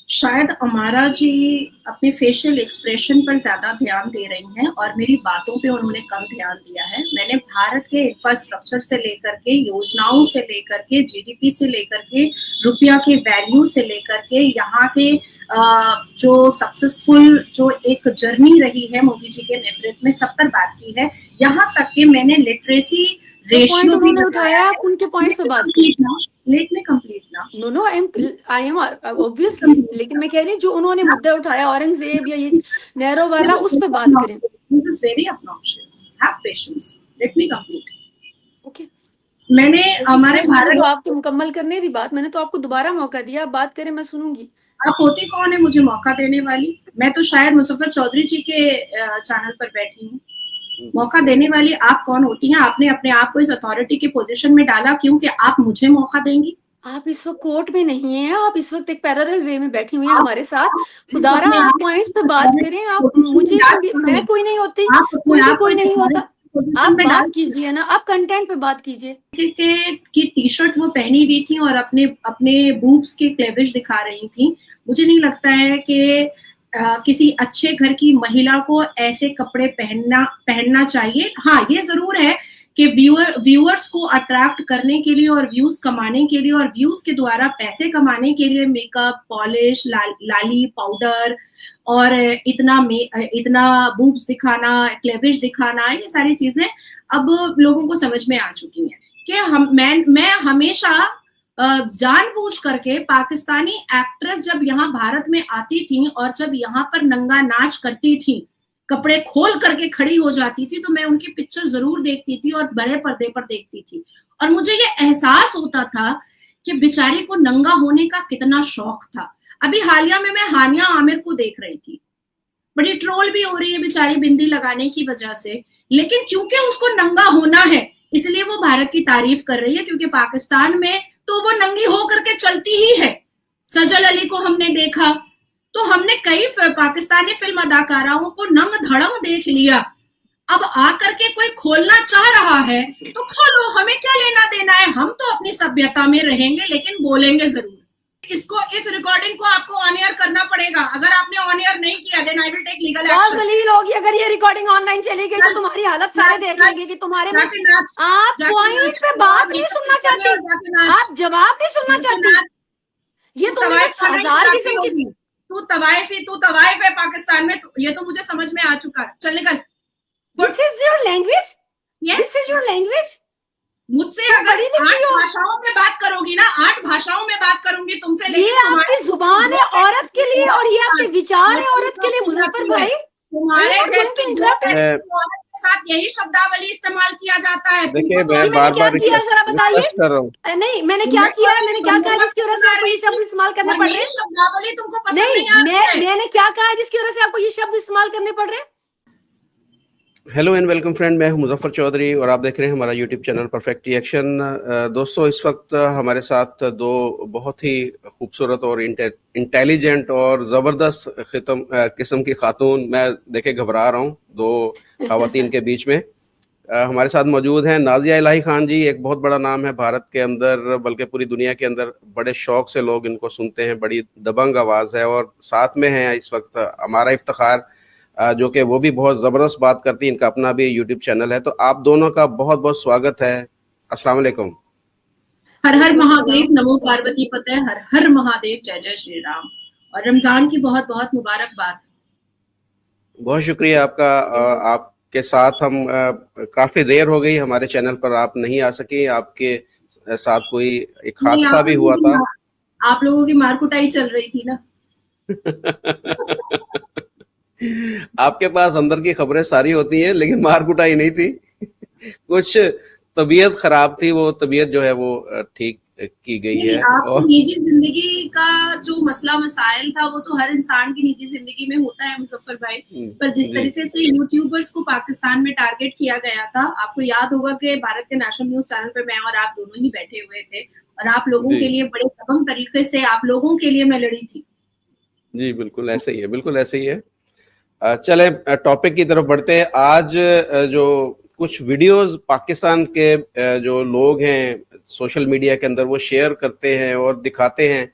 शायद अमारा जी अपने फेशियल एक्सप्रेशन पर ज़्यादा ध्यान दे रही हैं और मेरी बातों पे उन्होंने कम ध्यान दिया है। मैंने भारत के इंफ्रास्ट्रक्चर से लेकर के, योजनाओं से लेकर के, जीडीपी से लेकर के, रुपया के वैल्यू से लेकर के, यहाँ के जो सक्सेसफुल जो एक जर्नी रही है मोदी जी के नेतृत्व में, सब पर बात की है। यहाँ तक कि मैंने लिटरेसी रेशियो भी उठाया, आप उनके पॉइंट्स पे बात करें। लेट में कंप्लीट ना। नो आई एम ऑब्वियसली, लेकिन मैं कह रही हूँ जो उन्होंने मुद्दा उठाया औरंगजेब या ये नेहरू वाला, उस पे बात करें। This is very obnoxious. Have patience. Let me complete. Okay, मैंने हमारे भारत तो आपको मुकम्मल करने दी बात, मैंने तो आपको दोबारा मौका दिया, आप बात करें, मैं सुनूंगी। आप होती कौन है मुझे मौका देने वाली? मैं तो शायद मुजफ्फर चौधरी जी के चैनल पर बैठी हूँ। मौका देने वाली आप कौन होती हैं? आपने अपने आप को इस अथॉरिटी के पोजीशन में डाला क्योंकि आप मुझे मौका देंगी? आप इस वक्त कोर्ट में नहीं है, आप इस वक्त एक पैरेलल वे में बैठी हुई हैं हमारे साथ। खुदारा आप पॉइंट्स पे बात करें। आप मुझे, मैं कोई नहीं होती, कोई नहीं होता, आप बात कीजिए ना, आप कंटेंट पे बात कीजिए। की टी शर्ट वो पहनी हुई थी और अपने अपने बूब्स के क्लेविश दिखा रही थी। मुझे नहीं लगता है कि किसी अच्छे घर की महिला को ऐसे कपड़े पहनना चाहिए। हाँ, ये जरूर है कि व्यूअर्स को अट्रैक्ट करने के लिए और व्यूज कमाने के लिए और व्यूज के द्वारा पैसे कमाने के लिए मेकअप, पॉलिश, लाली, पाउडर और इतना बूब्स दिखाना, क्लेविश दिखाना, ये सारी चीजें अब लोगों को समझ में आ चुकी हैं कि मैं हमेशा जानबूझ करके पाकिस्तानी एक्ट्रेस जब यहाँ भारत में आती थी और जब यहाँ पर नंगा नाच करती थी, कपड़े खोल करके खड़ी हो जाती थी, तो मैं उनकी पिक्चर जरूर देखती थी और बड़े पर्दे पर देखती थी और मुझे ये एहसास होता था कि बेचारी को नंगा होने का कितना शौक था। अभी हालिया में मैं हानिया आमिर को देख रही थी, बड़ी ट्रोल भी हो रही है बेचारी बिंदी लगाने की वजह से, लेकिन क्योंकि उसको नंगा होना है इसलिए वो भारत की तारीफ कर रही है, क्योंकि पाकिस्तान में तो वो नंगी हो करके चलती ही है। सजल अली को हमने देखा, तो हमने कई पाकिस्तानी फिल्म अदाकाराओं को नंग धड़ंग देख लिया। अब आकर के कोई खोलना चाह रहा है तो खोलो, हमें क्या लेना देना है, हम तो अपनी सभ्यता में रहेंगे लेकिन बोलेंगे जरूर। इस रिकॉर्डिंग को आपको ऑन एयर करना पड़ेगा। अगर आपने ऑन एयर नहीं किया then I will take legal action. जलील होगी अगर ये रिकॉर्डिंग ऑनलाइन चली गई तो तुम्हारी हालत सारे देख लेंगे कि तुम्हारे में आप पॉइंट पे बात नहीं सुनना चाहती, आप जवाब नहीं सुनना चाहती। ये तो 1000 किस्म की तू तवाइफ है पाकिस्तान में, ये तो मुझे समझ में आ चुका है। चल निकल। This is your language, this is your language. मुझसे अगर 8 भाषाओं में बात करोगी ना, 8 भाषाओं में बात करूंगी तुमसे, ये आपकी जुबान है औरत के लिए और ये आपके विचार है औरत के लिए। मुजफ्फर भाई, तुम्हारे साथ यही शब्दावली इस्तेमाल किया जाता है। देखिए मैं बार-बार जरा बताइए। नहीं, मैंने क्या किया है, मैंने क्या कहा जिसकी वजह से आपको ये शब्द इस्तेमाल करने पड़ रहे हैं? शब्दावली तुमको पसंद नहीं है? मैंने क्या कहा जिसकी वजह से आपको ये शब्द इस्तेमाल करने पड़ रहे हैं? हेलो एंड वेलकम फ्रेंड, मैं हूं मुजफ्फर चौधरी और आप देख रहे हैं हमारा यूट्यूब चैनल परफेक्ट रिएक्शन। दोस्तों, इस वक्त हमारे साथ दो बहुत ही खूबसूरत और इंटेलिजेंट और ज़बरदस्त किस्म की खातून, मैं देखे घबरा रहा हूं, दो ख़वातीन के बीच में हमारे साथ मौजूद हैं। नाज़िया इलाही खान जी एक बहुत बड़ा नाम है भारत के अंदर, बल्कि पूरी दुनिया के अंदर बड़े शौक से लोग इनको सुनते हैं, बड़ी दबंग आवाज़ है। और साथ में है इस वक्त हमारा इफ्तिखार, जो कि वो भी बहुत ज़बरदस्त बात करती है, इनका अपना भी यूट्यूब चैनल है। तो आप दोनों का बहुत बहुत स्वागत है। अस्सलाम वालेकुम। हर हर महादेव, नमो पार्वती पते, हर हर महादेव, जय जय श्री राम। और रमजान की बहुत बहुत मुबारकबाद। बहुत शुक्रिया आपका। आपके साथ हम काफ़ी देर हो गई, हमारे चैनल पर आप नहीं आ सकी, आपके साथ कोई एक हादसा भी हुआ था। आप लोगों की मार कुटाई चल रही थी ना। आपके पास अंदर की खबरें सारी होती हैं लेकिन मार कुटाई नहीं थी। कुछ तबीयत खराब थी, वो तबीयत जो है वो ठीक की गई है। और निजी जिंदगी का जो मसला मसाइल था वो तो हर इंसान की निजी जिंदगी में होता है मुजफ्फर भाई, पर जिस तरीके से यूट्यूबर्स को पाकिस्तान में टारगेट किया गया था, आपको याद होगा कि भारत के नेशनल न्यूज चैनल पे मैं और आप दोनों ही बैठे हुए थे और आप लोगों के लिए बड़े दबंग तरीके से आप लोगों के लिए मैं लड़ी थी। जी बिल्कुल ऐसे ही है, बिल्कुल ऐसे ही है। चले टॉपिक की तरफ बढ़ते हैं। आज जो कुछ वीडियोस पाकिस्तान के जो लोग हैं सोशल मीडिया के अंदर वो शेयर करते हैं और दिखाते हैं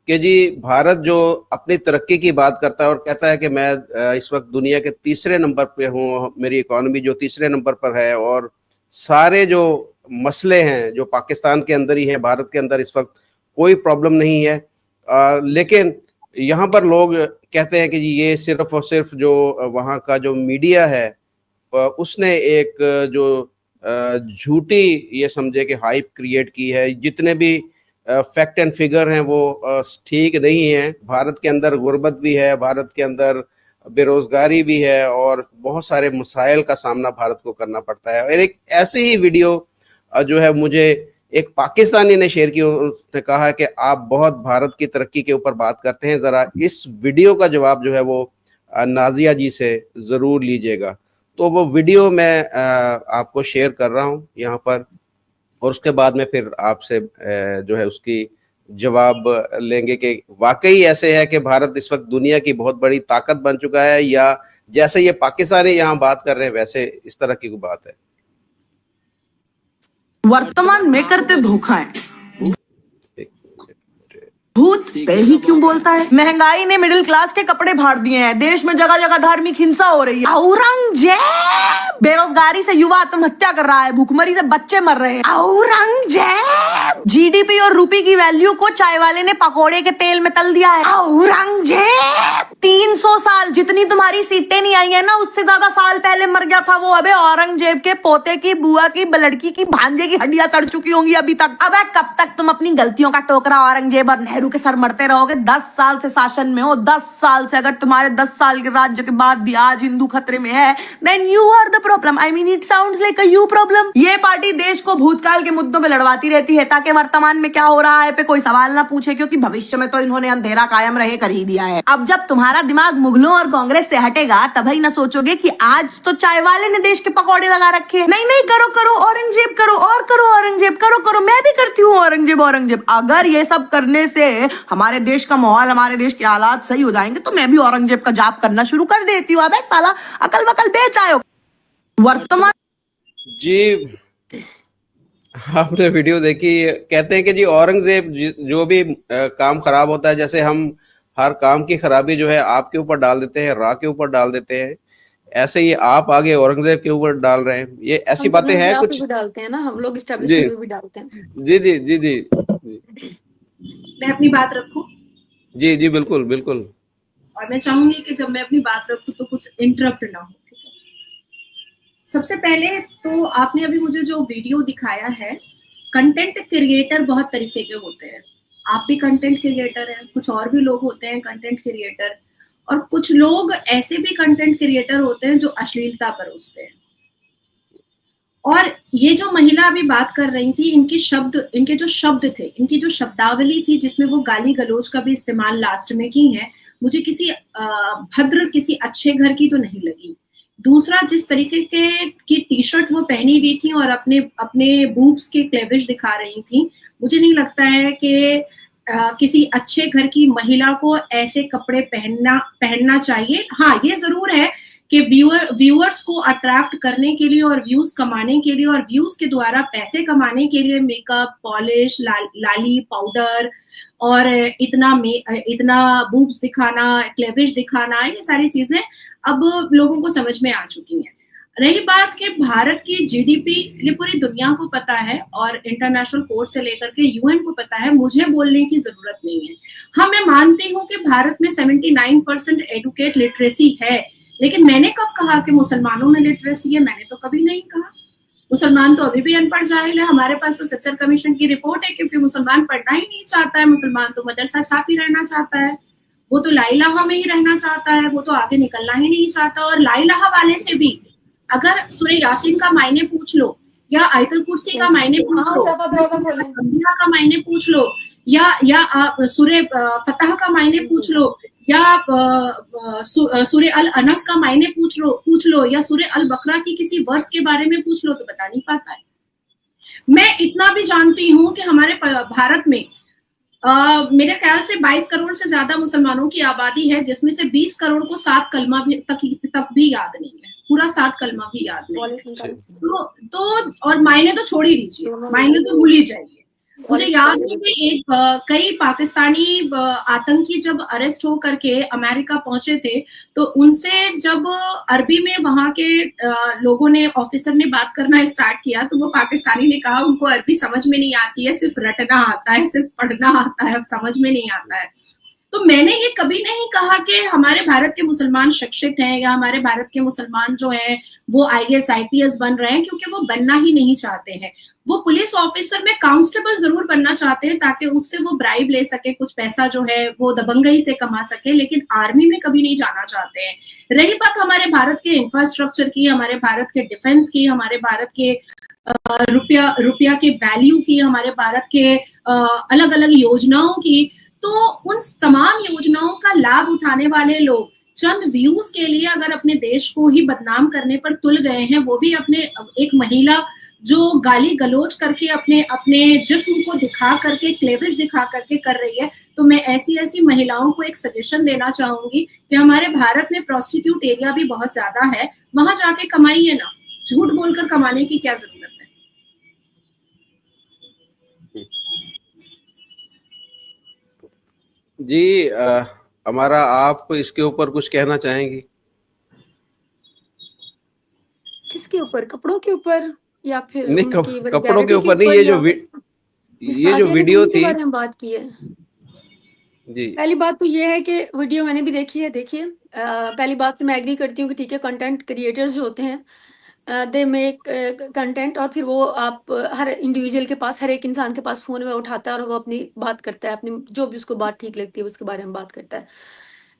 कि जी भारत जो अपनी तरक्की की बात करता है और कहता है कि मैं इस वक्त दुनिया के तीसरे नंबर पे हूँ, मेरी इकोनॉमी जो तीसरे नंबर पर है, और सारे जो मसले हैं जो पाकिस्तान के अंदर ही हैं, भारत के अंदर इस वक्त कोई प्रॉब्लम नहीं है। लेकिन यहाँ पर लोग कहते हैं कि जी ये सिर्फ और सिर्फ जो वहाँ का जो मीडिया है उसने एक जो झूठी ये समझे कि हाइप क्रिएट की है। जितने भी फैक्ट एंड फिगर हैं वो ठीक नहीं है। भारत के अंदर गुर्बत भी है, भारत के अंदर बेरोजगारी भी है, और बहुत सारे मसाइल का सामना भारत को करना पड़ता है। और एक ऐसी ही वीडियो जो है मुझे एक पाकिस्तानी ने शेयर की, उसने कहा है कि आप बहुत भारत की तरक्की के ऊपर बात करते हैं, जरा इस वीडियो का जवाब जो है वो नाजिया जी से जरूर लीजिएगा। तो वो वीडियो मैं आपको शेयर कर रहा हूँ यहाँ पर, और उसके बाद में फिर आपसे जो है उसकी जवाब लेंगे कि वाकई ऐसे है कि भारत इस वक्त दुनिया की बहुत बड़ी ताकत बन चुका है, या जैसे ये पाकिस्तानी यहाँ बात कर रहे हैं वैसे इस तरह की कोई बात है। वर्तमान में करते धोखा है। भूत पे ही क्यों बोलता है? महंगाई ने मिडिल क्लास के कपड़े फाड़ दिए हैं, देश में जगह जगह धार्मिक हिंसा हो रही है, औरंगजेब बेरोजगारी से युवा आत्महत्या कर रहा है, भूखमरी से बच्चे मर रहे हैं, औरंगजेब जीडीपी और रुपए की वैल्यू को चाय वाले ने पकोड़े के तेल में तल दिया है, औरंगजेब 300 साल जितनी तुम्हारी सीटें नहीं आई है ना, उससे ज्यादा साल पहले मर गया था वो। अबे औरंगजेब के पोते की, बुआ की, लड़की की, भांजे की हड्डियां सड़ चुकी होंगी अभी तक। अबे कब तक तुम अपनी गलतियों का टोकरा औरंगजेब और नेहरू के सर मरते रहोगे? 10 साल से शासन में हो, 10 साल से। अगर तुम्हारे 10 साल के राज्य के बाद भी आज हिंदू खतरे में है, then you are the problem. I mean it sounds like a you problem. ये पार्टी देश को भूतकाल के मुद्दों पे लड़वाती रहती है ताकि वर्तमान में क्या हो रहा है पे कोई सवाल ना पूछे, क्योंकि भविष्य में तो इन्होंने अंधेरा कायम रहे कर ही दिया है। अब जब तुम्हारा दिमाग मुगलों और कांग्रेस से हटेगा तभी ना सोचोगे कि आज तो चाय वाले ने देश के पकौड़े लगा रखे हैं। नहीं नहीं, करो करो औरंगजेब, करो और करो औरंगजेब, करो करो, मैं भी करती हूँ औरंगजेब औरंगजेब। अगर ये सब करने से हमारे देश का माहौल, हमारे देश के हालात सही हो जाएंगे तो मैं भी औरंगजेब का जाप करना शुरू कर देती हूँ। अबे साला अकल वकल बेच आयो। वर्तमान जी आपने वीडियो देखी, कहते हैं कि जी औरंगजेब जो भी काम खराब होता है, जैसे हम हर काम की खराबी जो है आपके ऊपर डाल देते हैं, राह के ऊपर डाल देते हैं, ऐसे ही आप आगे औरंगजेब के ऊपर डाल रहे हैं। ये ऐसी बातें हैं कुछ भी डालते हैं ना, हम लोग एस्टैब्लिशमेंट में भी डालते हैं। जी जी जी जी मैं अपनी बात रखूं? जी जी बिल्कुल बिल्कुल। और मैं चाहूंगी कि जब मैं अपनी बात रखूं तो कुछ इंटरप्ट ना हो। ठीक है, सबसे पहले तो आपने अभी मुझे जो वीडियो दिखाया है, कंटेंट क्रिएटर बहुत तरीके के होते हैं। आप भी कंटेंट क्रिएटर हैं, कुछ और भी लोग होते हैं कंटेंट क्रिएटर, और कुछ लोग ऐसे भी कंटेंट क्रिएटर होते हैं जो अश्लीलता परोसते हैं। और ये जो महिला अभी बात कर रही थी, इनके जो शब्द थे, इनकी जो शब्दावली थी जिसमें वो गाली गलौज का भी इस्तेमाल लास्ट में की है, मुझे किसी भद्र, किसी अच्छे घर की तो नहीं लगी। दूसरा, जिस तरीके की टी शर्ट वो पहनी हुई थी और अपने बूब्स के क्लेविश दिखा रही थी, मुझे नहीं लगता है कि किसी अच्छे घर की महिला को ऐसे कपड़े पहनना चाहिए। हाँ, ये जरूर है कि व्यूअर्स को अट्रैक्ट करने के लिए और व्यूज कमाने के लिए और व्यूज के द्वारा पैसे कमाने के लिए मेकअप, पॉलिश, लाली, पाउडर और इतना बूब्स दिखाना, क्लेविश दिखाना, ये सारी चीजें अब लोगों को समझ में आ चुकी हैं। रही बात कि भारत की जीडीपी, ये पूरी दुनिया को पता है और इंटरनेशनल कोर्ट से लेकर के यूएन को पता है, मुझे बोलने की जरूरत नहीं है। हाँ, मैं मानती हूँ कि भारत में 79% एडुकेट लिटरेसी है, लेकिन मैंने कब कहा कि मुसलमानों में लिटरेसी है? मैंने तो कभी नहीं कहा। मुसलमान तो अभी भी अनपढ़ जाहिल है। हमारे पास तो सच्चर कमीशन की रिपोर्ट है, क्योंकि मुसलमान पढ़ना ही नहीं चाहता है। मुसलमान तो मदरसा छापी रहना चाहता है, वो तो ला इलाहा में ही रहना चाहता है, वो तो आगे निकलना ही नहीं चाहता। और ला इलाहा वाले से भी अगर सूरह यासीन का मायने पूछ लो, या आयतुल कुर्सी का मायने पूछ लो, का मायने पूछ लो, या सूरह फतह का मायने पूछ लो, या सूरह अल अनस का मायने पूछ लो, या सूरह अल बकरा की किसी वर्स के बारे में पूछ लो, तो बता नहीं पाता है। मैं इतना भी जानती हूँ कि हमारे भारत में मेरे ख्याल से 22 करोड़ से ज्यादा मुसलमानों की आबादी है, जिसमें से 20 करोड़ को 7 कलमा तक भी याद नहीं है, पूरा 7 कलमा भी याद नहीं है। तो और मायने तो छोड़ ही दीजिए, मायने तो भूल ही जाइए। मुझे याद है कि कई पाकिस्तानी आतंकी जब अरेस्ट हो करके अमेरिका पहुंचे थे, तो उनसे जब अरबी में वहां के लोगों ने, ऑफिसर ने बात करना स्टार्ट किया, तो वो पाकिस्तानी ने कहा उनको अरबी समझ में नहीं आती है, सिर्फ रटना आता है, सिर्फ पढ़ना आता है, समझ में नहीं आता है। तो मैंने ये कभी नहीं कहा कि हमारे भारत के मुसलमान शिक्षित हैं या हमारे भारत के मुसलमान जो हैं वो IAS IPS बन रहे हैं, क्योंकि वो बनना ही नहीं चाहते हैं। वो पुलिस ऑफिसर में कांस्टेबल जरूर बनना चाहते हैं ताकि उससे वो ब्राइब ले सके, कुछ पैसा जो है वो दबंगई से कमा सके, लेकिन आर्मी में कभी नहीं जाना चाहते हैं। रही बात हमारे भारत के इंफ्रास्ट्रक्चर की, हमारे भारत के डिफेंस की, हमारे भारत के रुपया के वैल्यू की, हमारे भारत के अलग अलग योजनाओं की, तो उन तमाम योजनाओं का लाभ उठाने वाले लोग चंद व्यूज के लिए अगर अपने देश को ही बदनाम करने पर तुल गए हैं, वो भी अपने एक महिला जो गाली गलोच करके अपने जिस्म को दिखा करके, क्लेविश दिखा करके कर रही है, तो मैं ऐसी महिलाओं को एक सजेशन देना चाहूंगी कि हमारे भारत में प्रोस्टिट्यूट एरिया भी बहुत ज्यादा है, वहां जाके कमाइए ना, झूठ बोलकर कमाने की क्या जरूरत है। जी हमारा, आप इसके ऊपर कुछ कहना चाहेंगी? किसके ऊपर? कपड़ों के ऊपर या फिर नहीं, कपड़ों के ऊपर नहीं, ये जो वीडियो थी बारे में बात की है जी। पहली बात तो ये है कि वीडियो मैंने भी देखी है। देखिए, पहली बात से मैं एग्री करती हूँ कि ठीक है, कंटेंट क्रिएटर्स जो होते हैं दे मेक कंटेंट, और फिर वो आप हर इंडिविजुअल के पास, हर एक इंसान के पास फोन में उठाता है और वो अपनी बात करता है, अपनी जो भी उसको बात ठीक लगती है उसके बारे में बात करता है।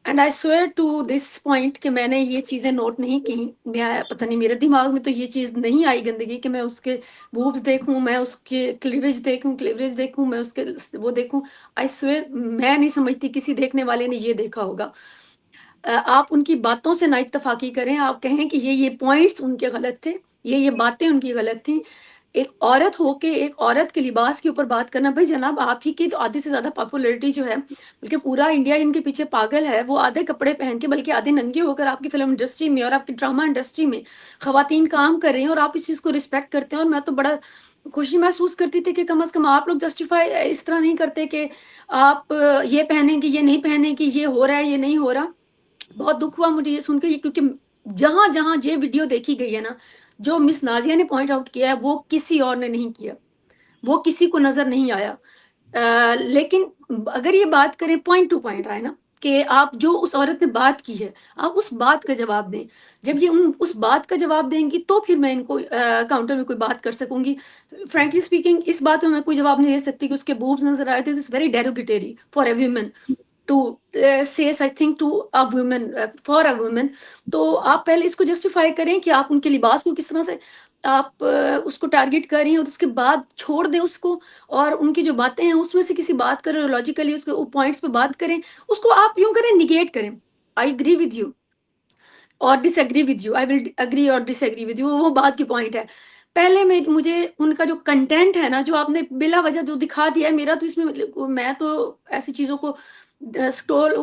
And I swear to this point कि मैंने ये चीज़ें नोट नहीं की, मैं पता नहीं मेरे दिमाग में तो ये चीज़ नहीं आई गंदगी कि मैं उसके बूब्स देखूं, मैं उसके क्लीवेज देखूं, मैं उसके वो देखूं। आई स्वेयर मैं नहीं समझती किसी देखने वाले ने ये देखा होगा। आप उनकी बातों से ना इत्तफाकी करें, आप कहें कि ये पॉइंट्स उनके गलत थे, ये बातें उनकी गलत थी। एक औरत होके एक औरत के लिबास के ऊपर बात करना, भाई जनाब आप ही की तो आधे से ज्यादा पॉपुलैरिटी जो है, बल्कि पूरा इंडिया इनके पीछे पागल है, वो आधे कपड़े पहन के बल्कि आधे नंगे होकर आपकी फिल्म इंडस्ट्री में और आपकी ड्रामा इंडस्ट्री में खवातीन काम कर रही हैं और आप इस चीज को रिस्पेक्ट करते हैं। और मैं तो बड़ा खुशी महसूस करती थी कि कम से कम आप लोग जस्टिफाई इस तरह नहीं करते कि आप ये पहनेंगे, ये नहीं पहनेंगे, ये हो रहा है, ये नहीं हो रहा। बहुत दुख हुआ मुझे ये सुन के, क्योंकि जहां जहां ये वीडियो देखी गई है ना, जो मिस नाजिया ने पॉइंट आउट किया है वो किसी और ने नहीं किया, वो किसी को नजर नहीं आया। लेकिन अगर ये बात करें पॉइंट टू पॉइंट आए ना, कि आप जो उस औरत ने बात की है आप उस बात का जवाब दें। जब ये उस बात का जवाब देंगी तो फिर मैं इनको काउंटर में कोई बात कर सकूंगी। फ्रैंकली स्पीकिंग इस बात में मैं कोई जवाब नहीं दे सकती कि उसके बूब्स नजर आए थे। This is very derogatory for a woman to say such thing to a woman, for a woman। तो आप पहले इसको जस्टिफाई करें कि आप उनके लिबास को किस तरह से आप उसको टारगेट कर रही हैं, और उसके बाद छोड़ दें उसको, और उनकी जो बातें हैं उसमें से किसी बात करें, लॉजिकली उसके पॉइंट्स पे बात करें, उसको आप यूं करें, निगेट करें। आई एग्री विद यू और disagree with you, I will agree और डिसएग्री विद यू, वो बात की पॉइंट है। पहले में मुझे उनका जो कंटेंट है ना, जो आपने बिला वजह जो दिखा दिया है, मेरा तो इसमें, मैं तो ऐसी चीज़ों को स्क्रॉल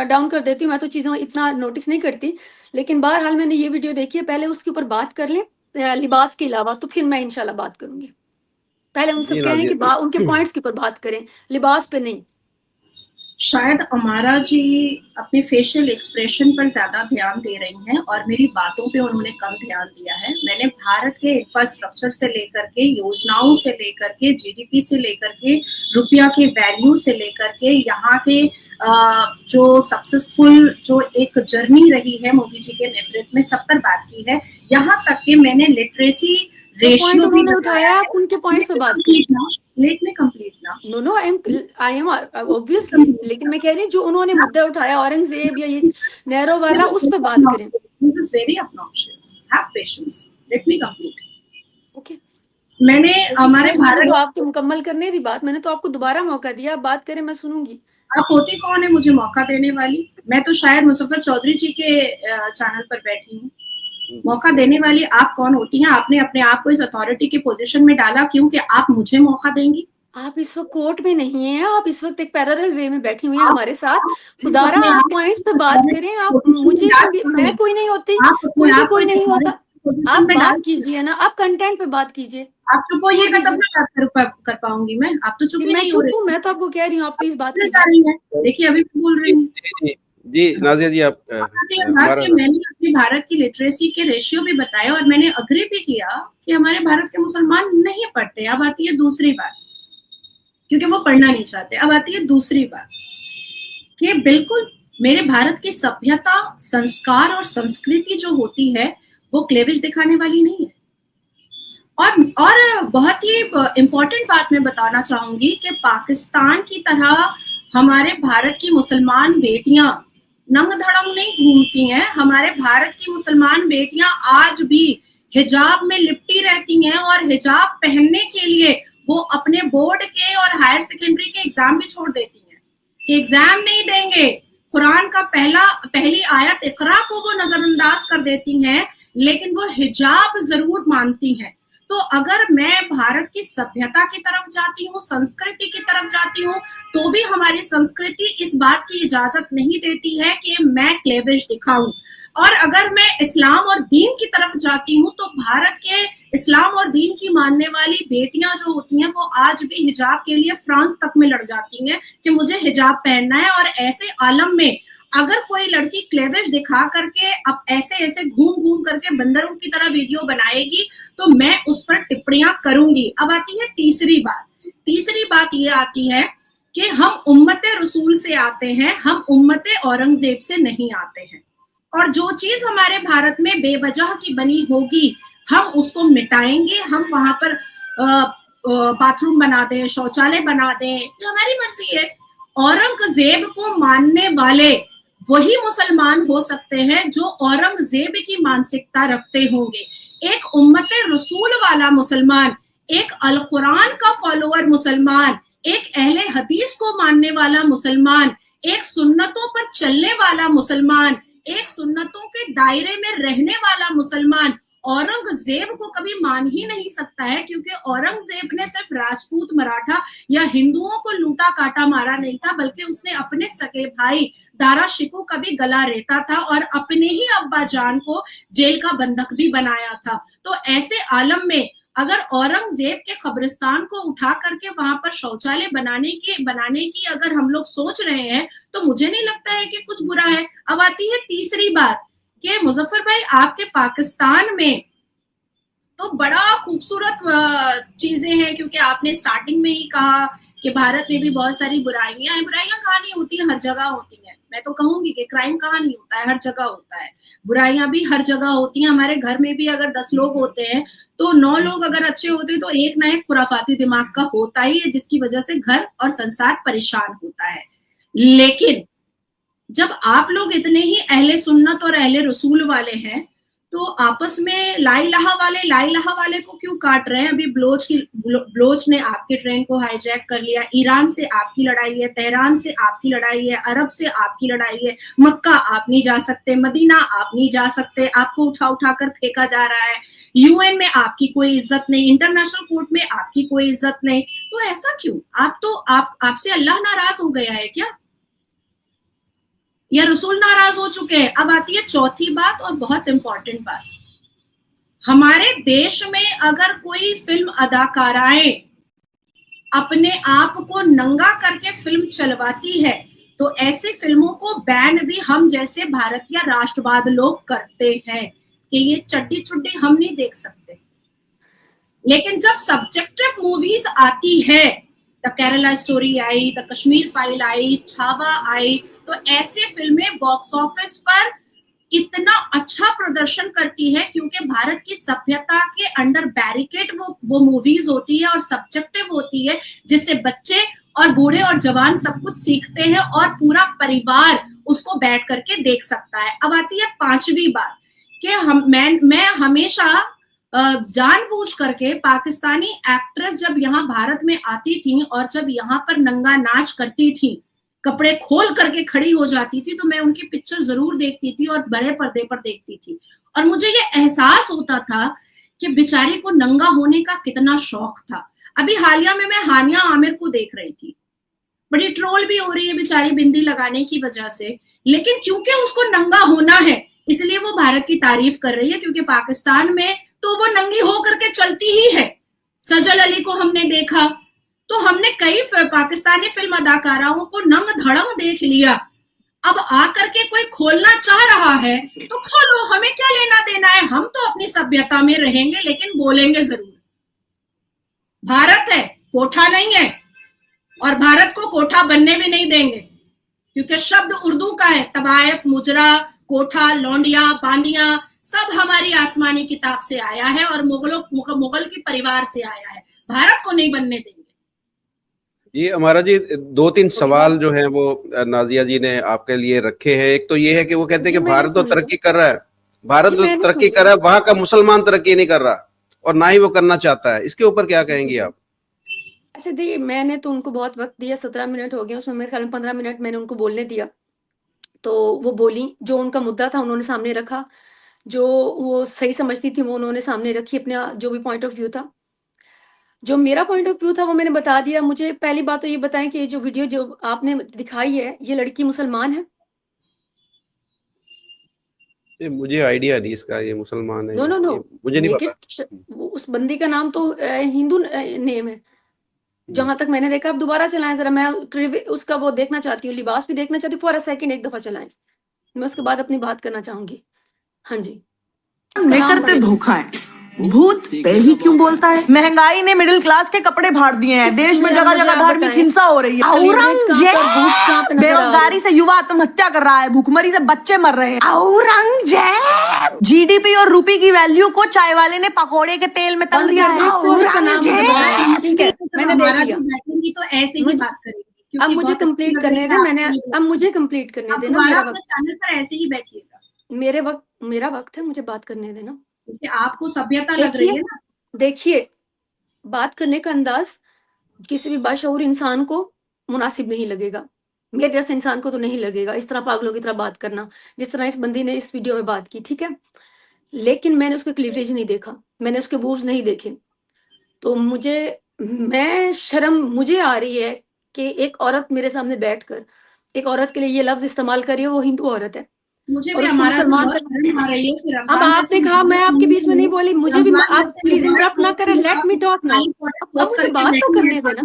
डाउन कर देती हूँ, मैं तो चीज़ों इतना नोटिस नहीं करती। लेकिन बहरहाल मैंने ये वीडियो देखी है, पहले उसके ऊपर बात कर लें लिबास के अलावा, तो फिर मैं इंशाल्लाह बात करूंगी। पहले उनसे कहें कि उनके पॉइंट्स के ऊपर बात करें, लिबास पे नहीं। शायद अमारा जी अपने फेशियल एक्सप्रेशन पर ज्यादा ध्यान दे रही हैं और मेरी बातों पे उन्होंने कम ध्यान दिया है। मैंने भारत के इंफ्रास्ट्रक्चर से लेकर के, योजनाओं से लेकर के, जीडीपी से लेकर के, रुपया के वैल्यू से लेकर के, यहाँ के जो सक्सेसफुल जो एक जर्नी रही है मोदी जी के नेतृत्व में, सब पर बात की है। यहाँ तक कि मैंने लिटरेसी रेशियो भी उठाया, उनके पॉइंट्स पे बात की। लेट में कंप्लीट ना, नो आई एम ऑब्वियसली, लेकिन मैं कह रही हूँ जो उन्होंने मुद्दा उठाया औरंगजेब या ये नेहरू वाला, उस पे बात करें। This is very obnoxious, have patience, late me complete. Okay, मैंने हमारे भारत, आपकी मुकम्मल करने दी बात, मैंने तो आपको दोबारा मौका दिया, आप बात करें, मैं सुनूंगी। आप होती कौन है मुझे मौका देने वाली? मैं तो शायद मुजफ्फर चौधरी जी के चैनल पर बैठी हूँ, मौका देने वाली आप कौन होती हैं? आपने अपने आप को इस अथॉरिटी की पोजीशन में डाला क्यों कि आप मुझे मौका देंगी? आप इस वक्त कोर्ट में नहीं है, आप इस वक्त एक पैरेलल वे में बैठी हुई हैं हमारे साथ। खुदारा आप पॉइंट्स पे बात करें, आप मुझे, मैं कोई नहीं होती, कोई नहीं होता। आप बात कीजिए ना, आप कंटेंट पे बात कीजिए। आप चुप होइएगा तब मैं बात कर पाऊंगी। मैं आप तो चुप ही नहीं हो रही। मैं तो आपको कह रही हूँ, आप प्लीज बात जा रही हैं। देखिए अभी बोल रही हूँ जी नाजिया जी, आप मैंने अपने भारत की लिटरेसी के रेशियो भी बताए और मैंने अग्री भी किया कि हमारे भारत के मुसलमान नहीं पढ़ते। अब आती है दूसरी बात, क्योंकि वो पढ़ना नहीं चाहते। अब आती है दूसरी बात कि बिल्कुल मेरे भारत की सभ्यता, संस्कार और संस्कृति जो होती है वो क्लेविश दिखाने वाली नहीं है। और बहुत ही इम्पोर्टेंट बात मैं बताना चाहूंगी कि पाकिस्तान की तरह हमारे भारत की मुसलमान बेटियां नंग धड़ंग नहीं घूमती हैं। हमारे भारत की मुसलमान बेटियां आज भी हिजाब में लिपटी रहती हैं और हिजाब पहनने के लिए वो अपने बोर्ड के और हायर सेकेंडरी के एग्जाम भी छोड़ देती हैं कि एग्जाम नहीं देंगे। कुरान का पहली आयत इकरा को वो नजरअंदाज कर देती हैं, लेकिन वो हिजाब जरूर मानती हैं। तो अगर मैं भारत की सभ्यता की तरफ जाती हूँ, संस्कृति की तरफ जाती हूँ, तो भी हमारी संस्कृति इस बात की इजाजत नहीं देती है कि मैं क्लेविश दिखाऊं। और अगर मैं इस्लाम और दीन की तरफ जाती हूँ तो भारत के इस्लाम और दीन की मानने वाली बेटियां जो होती हैं वो आज भी हिजाब के लिए फ्रांस तक में लड़ जाती हैं कि मुझे हिजाब पहनना है। और ऐसे आलम में अगर कोई लड़की क्लेविश दिखा करके अब ऐसे घूम करके बंदरों की तरह वीडियो बनाएगी तो मैं उस पर टिप्पणियां करूंगी। अब आती है तीसरी बात। तीसरी बात ये आती है कि हम उम्मते रसूल से आते हैं, हम उम्मते औरंगजेब से नहीं आते हैं। और जो चीज हमारे भारत में बेवजह की बनी होगी हम उसको मिटाएंगे। हम वहां पर बाथरूम बना दें, शौचालय बना दें, ये हमारी मर्जी है। औरंगजेब को मानने वाले वही मुसलमान हो सकते हैं जो औरंगजेब की मानसिकता रखते होंगे। एक उम्मते रसूल वाला मुसलमान, एक अल कुरान का फॉलोअर मुसलमान, एक अहले हदीस को मानने वाला मुसलमान, एक सुन्नतों पर चलने वाला मुसलमान, एक सुन्नतों के दायरे में रहने वाला मुसलमान औरंगजेब को कभी मान ही नहीं सकता है, क्योंकि औरंगजेब ने सिर्फ राजपूत, मराठा या हिंदुओं को लूटा काटा मारा नहीं था, बल्कि उसने अपने सगे भाई दारा शिकोह का भी गला रेता था और अपने ही अब्बा जान को जेल का बंधक भी बनाया था। तो ऐसे आलम में अगर औरंगजेब के कब्रिस्तान को उठा करके वहां पर शौचालय बनाने की अगर हम लोग सोच रहे हैं तो मुझे नहीं लगता है कि कुछ बुरा है। अब आती है तीसरी बात कि मुजफ्फर भाई आपके पाकिस्तान में तो बड़ा खूबसूरत चीजें हैं, क्योंकि आपने स्टार्टिंग में ही कहा कि भारत में भी बहुत सारी बुराइयां हैं। बुराइयां कहाँ नहीं होती हैं, हर जगह होती हैं। मैं तो कहूंगी कि क्राइम कहाँ नहीं होता है, हर जगह होता है। बुराइयां भी हर जगह होती हैं। हमारे घर में भी अगर 10 लोग होते हैं तो 9 लोग अगर अच्छे होते हैं तो एक ना एक खुराफाती दिमाग का होता ही है, जिसकी वजह से घर और संसार परेशान होता है। लेकिन जब आप लोग इतने ही अहले सुन्नत और अहले रसूल वाले हैं तो आपस में ला इलाहा वाले को क्यों काट रहे हैं? अभी बलोच ने आपके ट्रेन को हाईजैक कर लिया। ईरान से आपकी लड़ाई है, तेहरान से आपकी लड़ाई है, अरब से आपकी लड़ाई है। मक्का आप नहीं जा सकते, मदीना आप नहीं जा सकते, आपको उठा कर फेंका जा रहा है। यूएन में आपकी कोई इज्जत नहीं, इंटरनेशनल कोर्ट में आपकी कोई इज्जत नहीं। तो ऐसा क्यों? आपसे अल्लाह नाराज हो गया है क्या, या रसूल नाराज हो चुके हैं? अब आती है चौथी बात और बहुत इंपॉर्टेंट बात। हमारे देश में अगर कोई फिल्म अदाकाराएं अपने आप को नंगा करके फिल्म चलवाती है तो ऐसे फिल्मों को बैन भी हम जैसे भारतीय राष्ट्रवाद लोग करते हैं कि ये चड्डी चुड्डी हम नहीं देख सकते। लेकिन जब सब्जेक्टिव मूवीज आती है, द केरला स्टोरी आई, द कश्मीर फाइल आई, छावा आई, तो ऐसे फिल्में बॉक्स ऑफिस पर इतना अच्छा प्रदर्शन करती है क्योंकि भारत की सभ्यता के अंडर बैरिकेड वो मूवीज होती है और सब्जेक्टिव होती है, जिससे बच्चे और बूढ़े और जवान सब कुछ सीखते हैं और पूरा परिवार उसको बैठ करके देख सकता है। अब आती है पांचवी बात कि मैं हमेशा जानबूझ करके पाकिस्तानी एक्ट्रेस जब यहाँ भारत में आती थी और जब यहाँ पर नंगा नाच करती थी, कपड़े खोल करके खड़ी हो जाती थी, तो मैं उनकी पिक्चर जरूर देखती थी और बड़े पर्दे पर देखती थी। और मुझे ये एहसास होता था कि बेचारी को नंगा होने का कितना शौक था। अभी हालिया में मैं हानिया आमिर को देख रही थी, बड़ी ट्रोल भी हो रही है बेचारी बिंदी लगाने की वजह से, लेकिन क्योंकि उसको नंगा होना है इसलिए वो भारत की तारीफ कर रही है, क्योंकि पाकिस्तान में तो वो नंगी हो करके चलती ही है। सजल अली को हमने देखा, तो हमने कई पाकिस्तानी फिल्म अदाकाराओं को नंग धड़ंग देख लिया। अब आकर के कोई खोलना चाह रहा है तो खोलो, हमें क्या लेना देना है, हम तो अपनी सभ्यता में रहेंगे लेकिन बोलेंगे जरूर। भारत है, कोठा नहीं है, और भारत को कोठा बनने भी नहीं देंगे, क्योंकि शब्द उर्दू का है। तवायफ, मुजरा, कोठा, लौंडिया, बांदिया सब हमारी आसमानी किताब से आया है और मुगल के परिवार से आया है। भारत को नहीं बनने देंगे। जी हमारा जी 2-3 सवाल जो है वो नाजिया जी ने आपके लिए रखे हैं। एक तो ये है कि वो कहते हैं कि भारत तो तरक्की कर रहा है, भारत तो तरक्की कर रहा है, वहां का मुसलमान तरक्की नहीं कर रहा और ना ही वो करना चाहता है। इसके ऊपर क्या कहेंगी आप? अच्छा देखिए, मैंने तो उनको बहुत वक्त दिया, 17 मिनट हो गए, उसमें मेरे ख्याल में 15 मिनट मैंने उनको बोलने दिया, तो वो बोली, जो उनका मुद्दा था उन्होंने सामने रखा, जो वो सही समझती थी वो उन्होंने सामने रखी, अपने जो भी पॉइंट ऑफ व्यू था। जो मेरा पॉइंट ऑफ व्यू था वो मैंने बता दिया। मुझे पहली बात तो ये बताएं कि जो वीडियो जो आपने दिखाई है, ये लड़की मुसलमान है? मुझे आइडिया नहीं इसका, ये मुसलमान है नो मुझे नहीं पता। उस बंदी का नाम तो हिंदू नेम है जहां तक मैंने देखा। आप दोबारा चलाएं जरा, मैं उसका वो देखना चाहती हूँ, लिबास भी देखना चाहती हूँ। फॉर अ सेकंड एक दफा चलाएं, मैं उसके बाद अपनी बात करना चाहूंगी। हाँ जी, नहीं करते धोखा है। भूत पे ही क्यों बोलता है? महंगाई ने मिडिल क्लास के कपड़े फाड़ दिए हैं, देश में जगह जगह धार्मिक हिंसा हो रही है, औरंगजेब बेरोजगारी से युवा आत्महत्या कर रहा है, भूखमरी से बच्चे मर रहे हैं, औरंगजेब जीडीपी और रुपए की वैल्यू को चाय वाले ने पकौड़े के तेल में तल दिया है, औरंगजेब। ठीक है, मैंने देख लिया, तो ऐसे ही बात करेंगे। अब मुझे कंप्लीट करने दे, अब मुझे कंप्लीट करने देना। मेरा वक्त, चैनल पर ऐसे ही बैठिएगा, मेरा वक्त है, मुझे बात करने देना। आपको सभ्यता लग रही है ना। देखिए, बात करने का अंदाज किसी भी बाशऊर इंसान को मुनासिब नहीं लगेगा, मेरे जैसे इंसान को तो नहीं लगेगा इस तरह पागलों की तरह बात करना, जिस तरह इस बंदी ने इस वीडियो में बात की। ठीक है, लेकिन मैंने उसके क्लीवरेज नहीं देखा, मैंने उसके बूब्स नहीं देखे, तो शर्म मुझे आ रही है कि एक औरत मेरे सामने बैठकर एक औरत के लिए ये लफ्ज इस्तेमाल करी है, वो हिंदू औरत है। मुझे भी हमारा अब आपने कहा मैं आपके बीच में नहीं बोली, मुझे भी आप प्लीज इंटरप्ट ना करें, लेट मी टॉक नाउ। अब मुझे बात तो करने देना,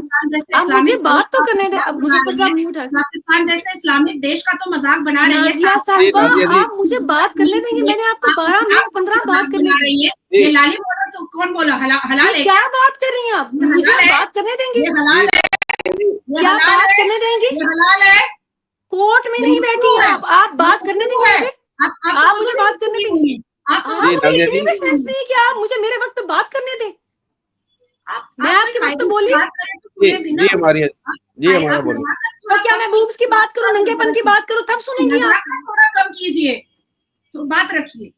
आप मुझे बात तो करने दे। अब मुजफ्फर साहब म्यूट है। पाकिस्तान जैसे इस्लामिक देश का तो मजाक बना रही है नाजिया साहिबा, आप मुझे बात करने देंगे? मैंने आपको 12 मिनट 15 बात करने दी। ये लाली बॉर्डर तो कौन बोला हलाल है? क्या बात कर रही हैं आप? मुझे बात करने देंगे? हलाल है, क्या बात करने देंगे? हलाल है। कोर्ट में नहीं बैठी आप बात करने देंगे मुझे? आप मुझे बात करने देंगे? इतनी भी सेंस नहीं कि आप मुझे मेरे वक्त पे बात करने दें। मैं आपके वक्त पे बोली जी हमारा बोलिए। तो क्या मैं बूब्स की बात करूं, नंगेपन की बात करूं, तब सुनेंगी आप? थोड़ा कम कीजिए, तो बात रखिए,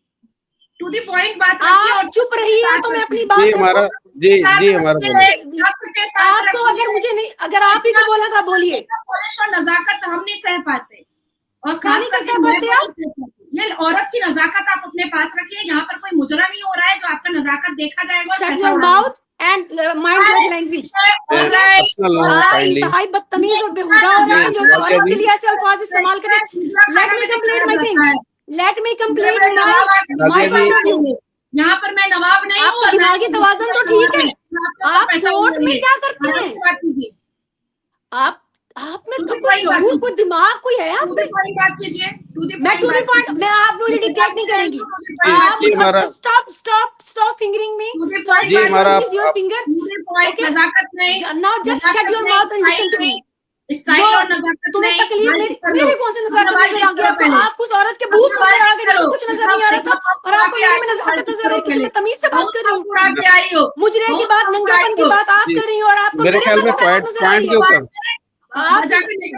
टू द पॉइंट बात रखिए। आप चुप रहिए तो मैं अपनी बात हमारा आपको अगर मुझे नहीं, अगर आप ही को बोला था बोलिए। पुलिस और नजाकत हम नहीं सह पाते, और खास करके ये औरत की नजाकत आप अपने पास रखिए। यहाँ पर कोई मुजरा नहीं हो रहा है जो आपका नजाकत देखा जाएगा। And mind your language. इंतहाई बदतमीज और बेहुदा हो रहा है जो औरत के लिए ऐसे अल्फाज इस्तेमाल करें। Late me complete my thing, late me complete my point of view. यहाँ पर मैं नवाब नहीं हूँ। दिमागी तवाज़ुन तो ठीक है, आप कोर्ट में क्या करते हैं? आप में तो कोई शऊर, कोई दिमाग कोई है आप में? बात कीजिए, मैं टू द पॉइंट, मैं आप मुझे डिक्टेट नहीं करेंगी। आप stop fingering me, your finger. Now just shut your mouth and listen to me. Style और नजाकत तुम्हें तकलीफ मेरी कौन सी नजाकत नजर आ गया आपको? आप उस औरत के बूथ नजर आ गए, कुछ नजर नहीं आ रहा था, और आपको मेरे में नजाकत नजर आ रही है। मैं तमीज से बात कर रही हूँ, मुजरे की बात, नंगेपन की बात आप कर रही हो, और आपको मेरे ख्याल में पॉइंट के ऊपर आप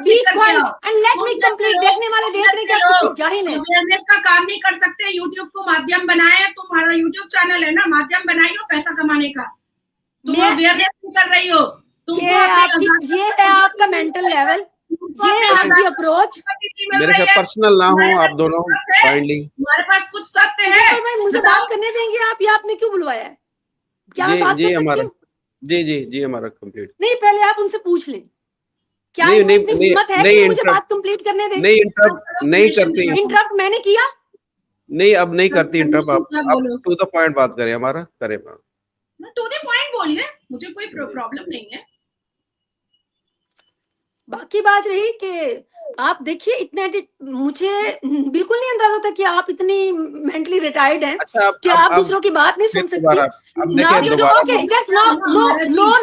be quiet and let me complete. देखने वाले देख रहे हैं कि आप जाहिल हैं, अवेयरनेस का काम नहीं कर सकते। यूट्यूब को माध्यम बनाए, तुम्हारा यूट्यूब चैनल है ना, माध्यम बनाइए पैसा कमाने का। तुम अवेयरनेस नहीं कर रही हो। ये है आपका मेंटल लेवल, ये है आपकी अप्रोच। मेरे से पर्सनल ना हो आप दोनों, काइंडली। हमारे पास कुछ सत्य है, मुझे बात करने देंगे आप? या आपने क्यों बुलवाया है? क्या मैं बात कर सकती हूँ? जी हमारा कंप्लीट नहीं, पहले आप उनसे पूछ लें, क्या हिम्मत है कि मुझे बात कंप्लीट करने दें? नहीं इंटरप्ट नहीं करती। इंटरप्ट मैंने किया? नहीं, अब नहीं करती इंटरप्ट, आप आप टू द पॉइंट बात करें, हमारा करें बात। टू द पॉइंट बोलिए, मुझे कोई प्रॉब्लम नहीं है। बाकी बात रही कि आप देखिए इतने मुझे बिल्कुल नहीं अंदाजा था कि आप इतनी मेंटली रिटायर्ड हैं। अच्छा, कि आप दूसरों की बात नहीं सुन सकते। Now you do okay. Just now,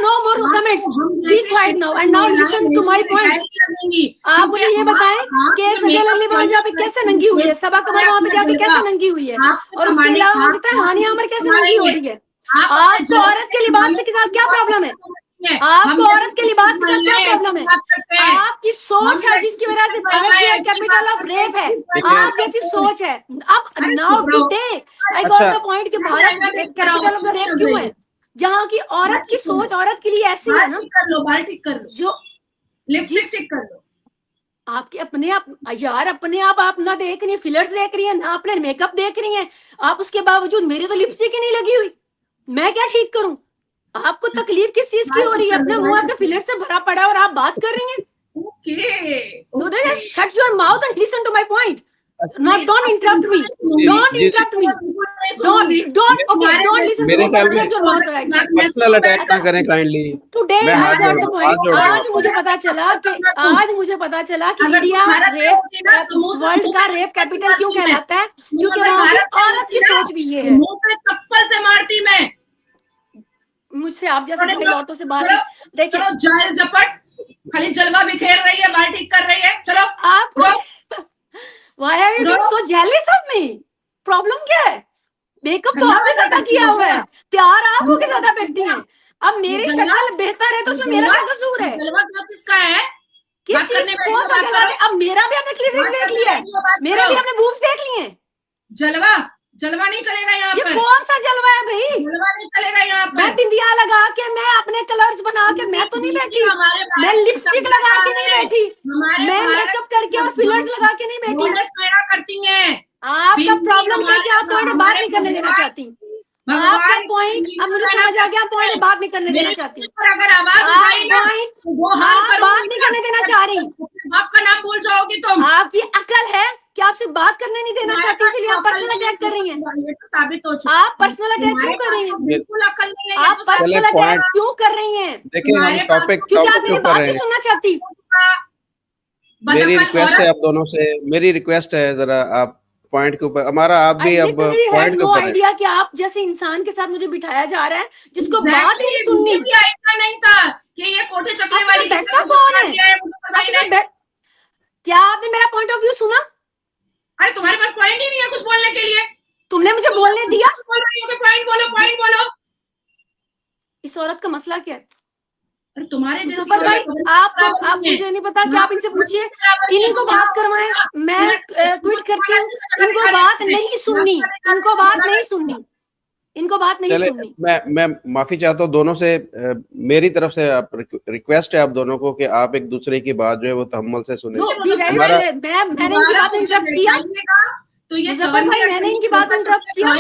no more comments. Be quiet now and now listen to my points. आप मुझे ये बताएं कि सजल अली वहाँ पे कैसे नंगी हुई है, सबा कमर वहाँ पे जाके कैसे नंगी हुई है, और उसके अलावा बताएं हानिया अमर कैसे नंगी हो रही है। आपको औरत के लिबास के साथ क्या प्रॉब्लम है? आपको औरत के लिबास के साथ क्या प्रॉब्लम है? आपकी सोच है जिसकी वजह से भारत कैपिटल ऑफ रेप है। आप जैसी सोच है। अब now today I got the point कि Bharat capital of the rape क्यों है, जहाँ की औरत की सोच औरत के लिए ऐसी है ना। कर लो, बाल ठीक कर लो, जो लिपस्टिक ठीक कर लो। आपके अपने आप यार, अपने आप ना देख रही है, फिलर्स देख रही है ना, अपने मेकअप देख रही है आप, उसके बावजूद मेरी तो लिपस्टिक ही नहीं लगी हुई, मैं क्या ठीक करूं? आपको तकलीफ किस चीज की हो रही है? अपना मुंह आपके फिलर से भरा पड़ा और आप बात कर रही हैं। Okay. Shut your mouth and listen to my point. Not don't interrupt me. Don't interrupt me. Don't okay. Don't listen to me. Shut your mouth right now. Personal attack ना करें kindly. Today I got the point. आज मुझे पता चला कि India rape world का rape capital क्यों कहलाता है, क्योंकि वहाँ की औरत की सोच भी ये है। मुंह पे चप्पल से मारती मैं। मुझसे आप जैसे औरतों से बात देखिए, जाल झपट खाली जलवा बिखेर रही है, बाल ठीक कर रही है। चलो आपको Why are you so jealous of me? Problem क्या है? मेकअप तो आपने ज्यादा किया हुआ है, तैयार आप होके ज्यादा बैठती हैं। अब मेरी शक्ल बेहतर है तो उसमें मेरा क्या कसूर है? जलवा किसका है? किस चीज कौन सा जलवा है? अब मेरा भी आपने क्लियरेंस देख लिया है, मेरे भी आपने बूब्स देख लिए हैं। जलवा नहीं चलेगा यहाँ पर। ये कौन सा जलवा है भाई? जलवा नहीं चलेगा यहाँ पर। मैं बिंदिया लगा के, मैं अपने कलर्स बना के, मैं तो नहीं बैठी, मैं लिपस्टिक लगा के नहीं बैठी, मैं मेकअप करके और फिलर्स लगा के नहीं बैठी। करती हैं। आपका प्रॉब्लम क्या कि आप पॉइंट बात नहीं करने देना चाहती? आपका पॉइंट अब मुझे समझ आ गया, आप पॉइंट बात नहीं करने देना चाहती। अगर आवाज बात नहीं करने देना चाह रही, आपका नाम भूल जाओगी तुम। आपकी अकल है कि आपसे बात करने नहीं देना चाहती, इसलिए आप पर्सनल अटैक कर रही हैं। ये तो साबित हो चुका। आप पर्सनल अटैक क्यों कर रही हैं? बिल्कुल अकल नहीं है। आप पर्सनल अटैक क्यों कर रही हैं? देखिए हम टॉपिक क्योंकि आप मेरी बात नहीं सुनना चाहती। मेरी रिक्वेस्ट है आप दोनों से, मेरी रिक्वेस्ट है जरा आप पॉइंट के ऊपर, हमारा आप भी अब पॉइंट के ऊपर आइडिया कि आप जैसे इंसान के साथ मुझे बिठाया जा रहा है जिसको बात ही नहीं सुननी। नहीं था कि ये कोठे चकले वाली कौन है? क्या आपने मेरा पॉइंट ऑफ व्यू सुना? अरे तुम्हारे पास पॉइंट ही नहीं है कुछ बोलने के लिए। तुमने मुझे बोलने दिया? पॉइंट बोलो, पॉइंट बोलो। इस औरत का मसला क्या है? अरे तुम्हारे जैसे भाई आप मुझे नहीं पता कि आप इनसे पूछिए, इन्हीं को बात करवाएं। मैं ट्वीट करती हूँ, इनको बात नहीं सुननी, इनको बात नहीं सुननी, इनको बात नहीं सुननी। मैं माफी चाहता हूँ दोनों से, मेरी तरफ से आप रिक्वेस्ट है आप दोनों को कि आप एक दूसरे की बात जो है वो तहम्मुल से सुने। मैंने इनकी बात इंटरप्ट किया तो ये भाई, मैंने इनकी बात इंटरप्ट किया।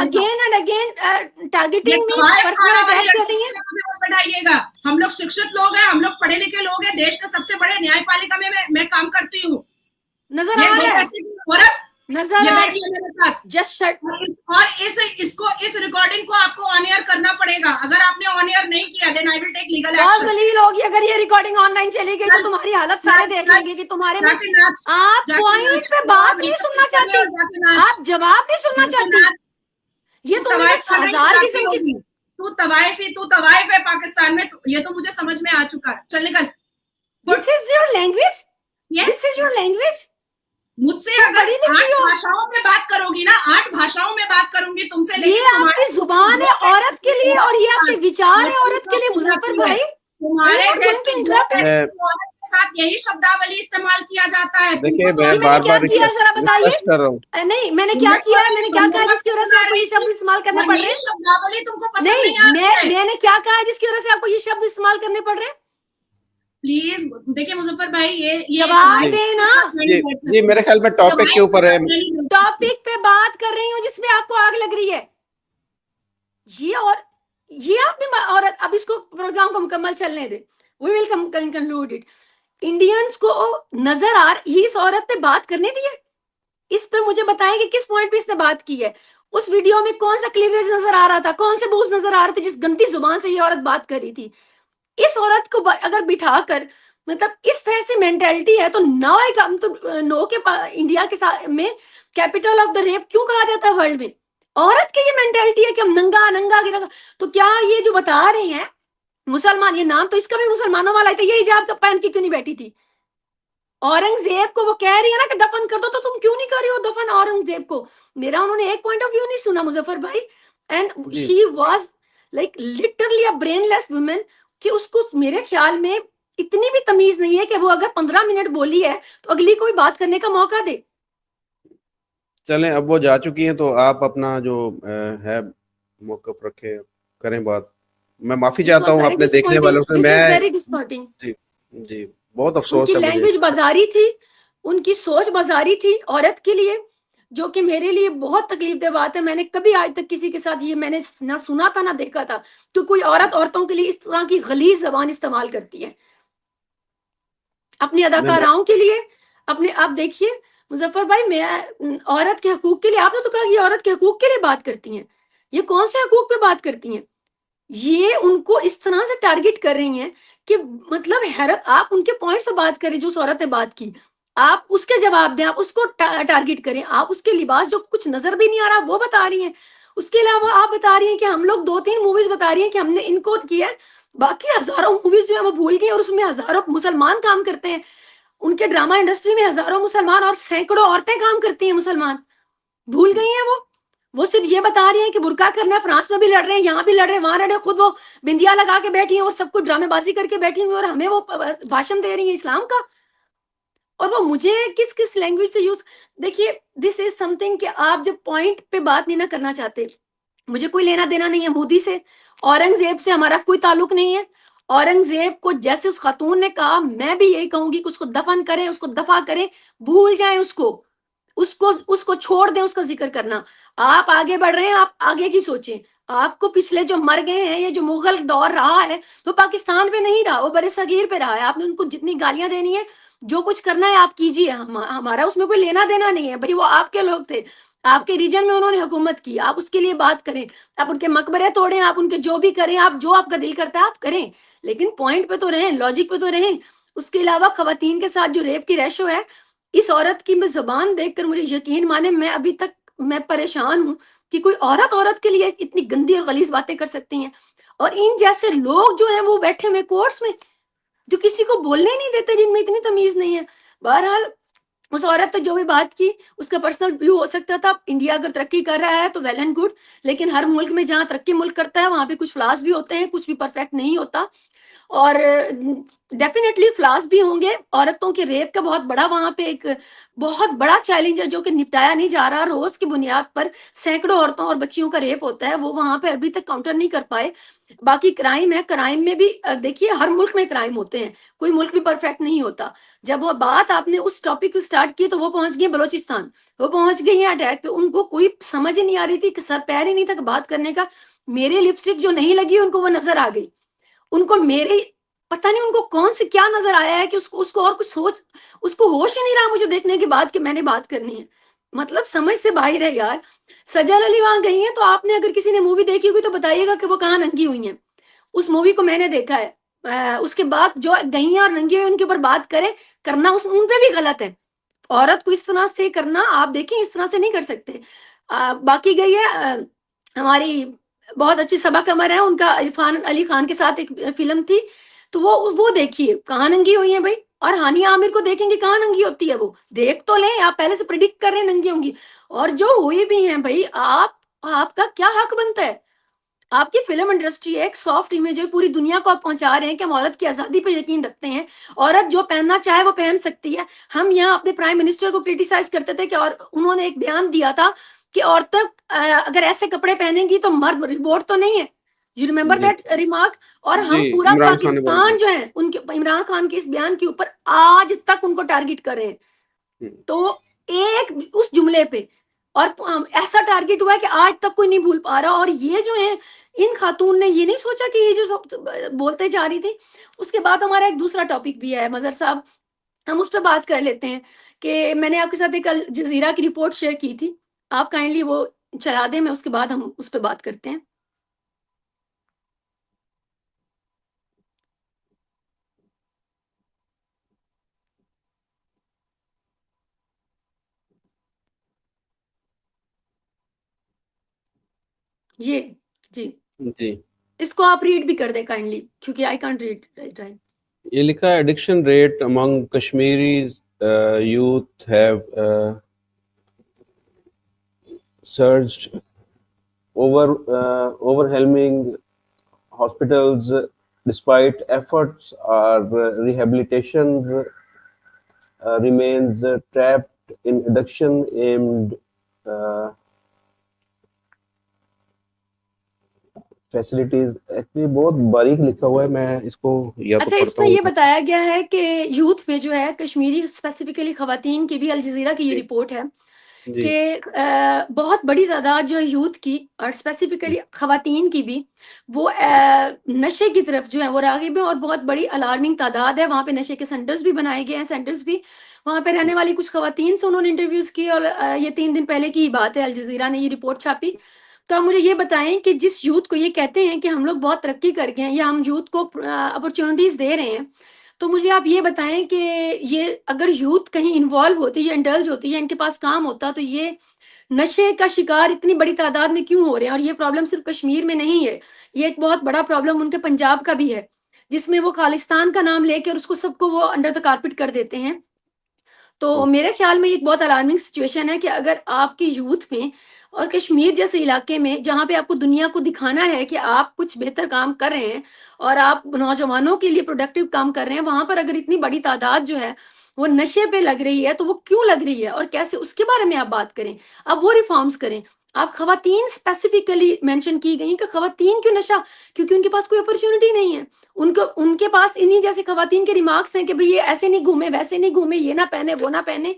Again and again targeting me, personal attack कर रही है। बैठाइएगा, हम लोग शिक्षित लोग हैं, हम लोग पढ़े लिखे लोग हैं, देश के सबसे बड़े न्यायपालिका में मैं काम करती हूँ। नजर आ रहा है, नजर आ रहा है। Just shut. और इस रिकॉर्डिंग को आपको ऑन एयर करना पड़ेगा। अगर आपने ऑन एयर नहीं किया then I will take legal action. जलील होगी अगर ये रिकॉर्डिंग ऑनलाइन चली गई तो तुम्हारी हालत सारे देख लेंगे कि तुम्हारे में आप पॉइंट पे बात नहीं सुनना चाहती, आप जवाब नहीं सुनना चाहती। ये तो हजार किस्म की तू तवाइफ है पाकिस्तान में, ये तो मुझे समझ में आ चुका है। चल निकल। This is your language, this is your language. मुझसे अगर 8 भाषाओं में बात करोगी ना, 8 भाषाओं में बात करूंगी तुमसे। ये आपकी जुबान है औरत के लिए और ये आपके विचार है औरत के लिए। मुजफ्फर भाई तुम्हारे साथ यही शब्दावली इस्तेमाल किया जाता है। देखिए मैं बार-बार जरा बताइए। नहीं मैंने क्या किया है, मैंने क्या कहा जिसकी वजह से आपको ये शब्द इस्तेमाल करने पड़ रहे हैं? शब्दावली तुमको पसंद नहीं, मैंने क्या कहा जिसकी वजह से आपको ये शब्द इस्तेमाल करने पड़ रहे हैं? प्लीज देखिए मुजफ्फर भाई, ये जवाब देना। जी मेरे ख्याल में टॉपिक के ऊपर है, टॉपिक पे बात कर रही हूँ जिसमें आपको आग लग रही है। ये आपने, और अब इसको प्रोग्राम को मुकम्मल चलने दे, we will conclude it. Indians को नजर आ रही, इस औरत ने बात करने दी है, इस पे मुझे बताएं कि किस पॉइंट पे इसने बात की है। उस वीडियो में कौन सा क्लीवेज नजर आ रहा था, कौन से बूब्स नजर आ रहे थे जिस गंदी जुबान से ये औरत बात कर रही थी। इस औरत को अगर बिठाकर मतलब इस तरह से मेंटेलिटी है तो नो कम तो नो के इंडिया के साथ में कैपिटल ऑफ द रेप क्यों कहा जाता है वर्ल्ड में। औरत की ये मेंटेलिटी है कि हम नंगा नंगा गिरा। तो क्या ये जो बता रही हैं मुसलमान, ये नाम तो इसका भी मुसलमानों वाला है, तो ये हिजाब का पहन के क्यों नहीं बैठी थी। औरंगजेब को वो कह रही है ना कि दफन कर दो, तो तुम क्यों नहीं कर रही हो दफन औरंगजेब को। मेरा उन्होंने एक पॉइंट ऑफ व्यू नहीं सुना मुजफ्फर भाई। And she was like literally a brainless women कि उसको मेरे ख्याल में इतनी भी तमीज नहीं है कि वो अगर 15 मिनट बोली है तो अगली को भी बात करने का मौका दे। चलें, अब वो जा चुकी हैं तो आप अपना जो है मौका रखे, करें बात। मैं माफी चाहता हूँ अपने देखने वालों से। मैं जी जी बहुत अफसोस है। लैंग्वेज बाजारी थी, उनकी सोच बाजारी थी औरत के लिए, जो कि मेरे लिए बहुत तकलीफ दे बात है। मैंने कभी आज तक किसी के साथ ये मैंने ना सुना था ना देखा था तो कोई औरत औरतों के लिए इस तरह की गलीज जबान इस्तेमाल करती है अपनी अदाकाराओं के लिए अपने। आप देखिए मुजफ्फर भाई, मैं औरत के हकूक के लिए, आपने तो कहा कि औरत के हकूक के लिए बात करती हैं, ये कौन से हकूक पे बात करती हैं। ये उनको इस तरह से टारगेट कर रही हैं कि मतलब हैरत। आप उनके पॉइंट से बात करें, जो उस औरत ने बात की आप उसके जवाब दें, आप उसको टारगेट करें। आप उसके लिबास जो कुछ नजर भी नहीं आ रहा वो बता रही हैं। उसके अलावा आप बता रही हैं कि हम लोग 2-3 मूवीज बता रही हैं कि हमने इनको किया है, बाकी हजारों मूवीज जो है वो भूल गई और उसमें हजारों मुसलमान काम करते हैं। उनके ड्रामा इंडस्ट्री में हजारों मुसलमान और सैकड़ों औरतें काम करती हैं मुसलमान, भूल गई हैं वो सिर्फ ये बता रही हैं कि बुर्का करना है, फ्रांस में भी लड़ रहे हैं, यहाँ भी लड़ रहे हैं, वहां लड़ रहे हैं, खुद वो बिंदिया लगा के बैठी हैं और सब कुछ ड्रामेबाजी करके बैठी हुई और हमें वो भाषण दे रही है इस्लाम का। और वो मुझे किस किस लैंग्वेज से यूज। देखिए दिस इज समथिंग कि आप जब पॉइंट पे बात नहीं ना करना चाहते, मुझे कोई लेना देना नहीं है मोदी से, औरंगजेब से हमारा कोई ताल्लुक नहीं है। औरंगजेब को जैसे उस खातून ने कहा, मैं भी यही कहूंगी कि उसको दफन करें, उसको दफा करें, भूल जाएं उसको, उसको छोड़ दें उसका जिक्र करना। आप आगे बढ़ रहे हैं, आप आगे की सोचें। आपको पिछले जो मर गए हैं, ये जो मुगल दौर रहा है तो पाकिस्तान पे नहीं रहा, वो बड़े सगीर पे रहा है। आपने उनको जितनी गालियां देनी है, जो कुछ करना है आप कीजिए, हमारा उसमें कोई लेना देना नहीं है भाई। वो आपके लोग थे, आपके रीजन में उन्होंने हुकूमत की, आप उसके लिए बात करें, आप उनके मकबरे तोड़ें, आप उनके जो भी करें, आप जो आपका दिल करता है आप करें, लेकिन पॉइंट पे तो रहें, लॉजिक पे तो रहें। उसके अलावा खवातीन के साथ जो रेप की रेशो है, इस औरत की मैं जुबान देखकर मुझे यकीन माने मैं अभी तक मैं परेशान हूं कि कोई औरत के लिए इतनी गंदी और गलीज बातें कर सकती हैं। और इन जैसे लोग जो हैं वो बैठे हुए कोर्ट्स में जो किसी को बोलने ही नहीं देते, जिनमें इतनी तमीज नहीं है। बहरहाल उस औरत तो जो भी बात की उसका पर्सनल व्यू हो सकता था। इंडिया अगर तरक्की कर रहा है तो वेल एंड गुड, लेकिन हर मुल्क में जहाँ तरक्की मुल्क करता है वहां पे कुछ फ्लास भी होते हैं, कुछ भी परफेक्ट नहीं होता। और डेफिनेटली फ्लास भी होंगे। औरतों के रेप का बहुत बड़ा वहां पे एक बहुत बड़ा चैलेंज है जो कि निपटाया नहीं जा रहा। रोज की बुनियाद पर सैकड़ों औरतों और बच्चियों का रेप होता है, वो वहां पे अभी तक काउंटर नहीं कर पाए। बाकी क्राइम है, क्राइम में भी देखिए हर मुल्क में क्राइम होते हैं, कोई मुल्क भी परफेक्ट नहीं होता। जब वो बात आपने उस टॉपिक को स्टार्ट की तो वो पहुंच गई बलोचिस्तान, वो पहुंच गई है अटैक पे। उनको कोई समझ ही नहीं आ रही थी, सर पैर ही नहीं था बात करने का। मेरे लिपस्टिक जो नहीं लगी उनको वो नजर आ गई, उनको मेरे पता नहीं उनको कौन से क्या नजर आया है कि उसको और कुछ सोच, उसको होश ही नहीं रहा मुझे देखने के बाद कि मैंने बात करनी है। मतलब समझ से बाहर है यार। सजल अली वहां गई है तो आपने अगर किसी ने मूवी देखी होगी तो बताइएगा कि वो कहाँ नंगी हुई है। उस मूवी को मैंने देखा है। उसके बाद जो गई हैं और नंगी हुई उनके ऊपर बात करें करना उन पे भी गलत है। औरत को इस तरह से करना, आप देखें इस तरह से नहीं कर सकते। बाकी गई है हमारी बहुत अच्छी सबा कमर है, उनका इरफान अली खान के साथ एक फिल्म थी, तो वो देखिए कहाँ नंगी हुई है भाई। और हानिया आमिर को देखेंगे कहाँ नंगी होती है, वो देख तो लें, आप पहले से प्रिडिक्ट कर रहे हैं नंगी होंगी। और जो हुई भी हैं भाई, आपका क्या हक बनता है। आपकी फिल्म इंडस्ट्री एक सॉफ्ट इमेज है, पूरी दुनिया को आप पहुंचा रहे हैं कि हम औरत की आजादी पे यकीन रखते हैं, औरत जो पहनना चाहे वो पहन सकती है। हम यहाँ अपने प्राइम मिनिस्टर को क्रिटिसाइज करते थे कि और उन्होंने एक बयान दिया था कि औरतें अगर ऐसे कपड़े पहनेंगी तो मर्द रिवोल्ट तो नहीं है, यू रिमेम्बर दैट रिमार्क। और हम पूरा पाकिस्तान जो है उनके इमरान खान के इस बयान के ऊपर आज तक उनको टारगेट कर रहे हैं। तो एक उस जुमले पे और ऐसा टारगेट हुआ है कि आज तक कोई नहीं भूल पा रहा। और ये जो है इन खातून ने ये नहीं सोचा कि ये जो सब बोलते जा रही थी। उसके बाद हमारा एक दूसरा टॉपिक भी है मजहर साहब, हम उस पर बात कर लेते हैं कि मैंने आपके साथ एक अल जज़ीरा की रिपोर्ट शेयर की थी। आप काइंडली वो चला दें, मैं उसके बाद हम उस पे बात करते हैं। ये जी, जी, इसको आप रीड भी कर दें काइंडली, क्योंकि आई कांट रीड राइट। ये लिखा है addiction rate among Kashmiri youth have surged, overwhelming hospitals despite efforts or rehabilitation remains trapped in addiction aimed facilities. Actually बहुत बारीक लिखा हुआ है, मैं इसको या तो अच्छा, पढ़ता इसमें हूँ। ये बताया गया है कि यूथ में जो है कश्मीरी स्पेसिफिकली खवातीन की भी, अल जज़ीरा की ये रिपोर्ट है जी कि बहुत बड़ी तादाद जो है यूथ की और स्पेसिफिकली खवातीन की भी वो नशे की तरफ जो है वो राग़िब है, और बहुत बड़ी अलार्मिंग तादाद है। वहाँ पे नशे के सेंटर्स भी बनाए गए हैं, सेंटर्स भी। वहाँ पे रहने वाली कुछ खवातीन से उन्होंने इंटरव्यूज़ किए, और ये 3 दिन पहले की ही बात है, अल जज़ीरा ने ये रिपोर्ट छापी। तो आप मुझे ये बताएं कि जिस यूथ को ये कहते हैं कि हम लोग बहुत तरक्की कर गए हैं या हम यूथ को अपॉर्चुनिटीज़ दे रहे हैं, तो मुझे आप ये बताएं कि ये अगर यूथ कहीं इन्वॉल्व होती या इंडल्ज होती या इनके पास काम होता, तो ये नशे का शिकार इतनी बड़ी तादाद में क्यों हो रहे हैं? और ये प्रॉब्लम सिर्फ कश्मीर में नहीं है, ये एक बहुत बड़ा प्रॉब्लम उनके पंजाब का भी है, जिसमें वो खालिस्तान का नाम लेकर उसको सबको वो अंडर द कारपेट कर देते हैं। तो मेरे ख्याल में ये एक बहुत अलार्मिंग सिचुएशन है कि अगर आपकी यूथ में और कश्मीर जैसे इलाके में, जहाँ पे आपको दुनिया को दिखाना है कि आप कुछ बेहतर काम कर रहे हैं और आप नौजवानों के लिए प्रोडक्टिव काम कर रहे हैं, वहां पर अगर इतनी बड़ी तादाद जो है वो नशे पे लग रही है, तो वो क्यों लग रही है और कैसे, उसके बारे में आप बात करें, आप वो रिफॉर्म्स करें। आप खवातीन स्पेसिफिकली मेंशन की गई कि खवातीन क्यों नशा, क्योंकि उनके पास कोई अपॉर्चुनिटी नहीं है। उनको, उनके पास इन्हीं जैसे खवातीन के रिमार्क्स हैं कि भाई ये ऐसे नहीं घूमे, वैसे नहीं घूमे, ये ना पहने, वो ना पहने,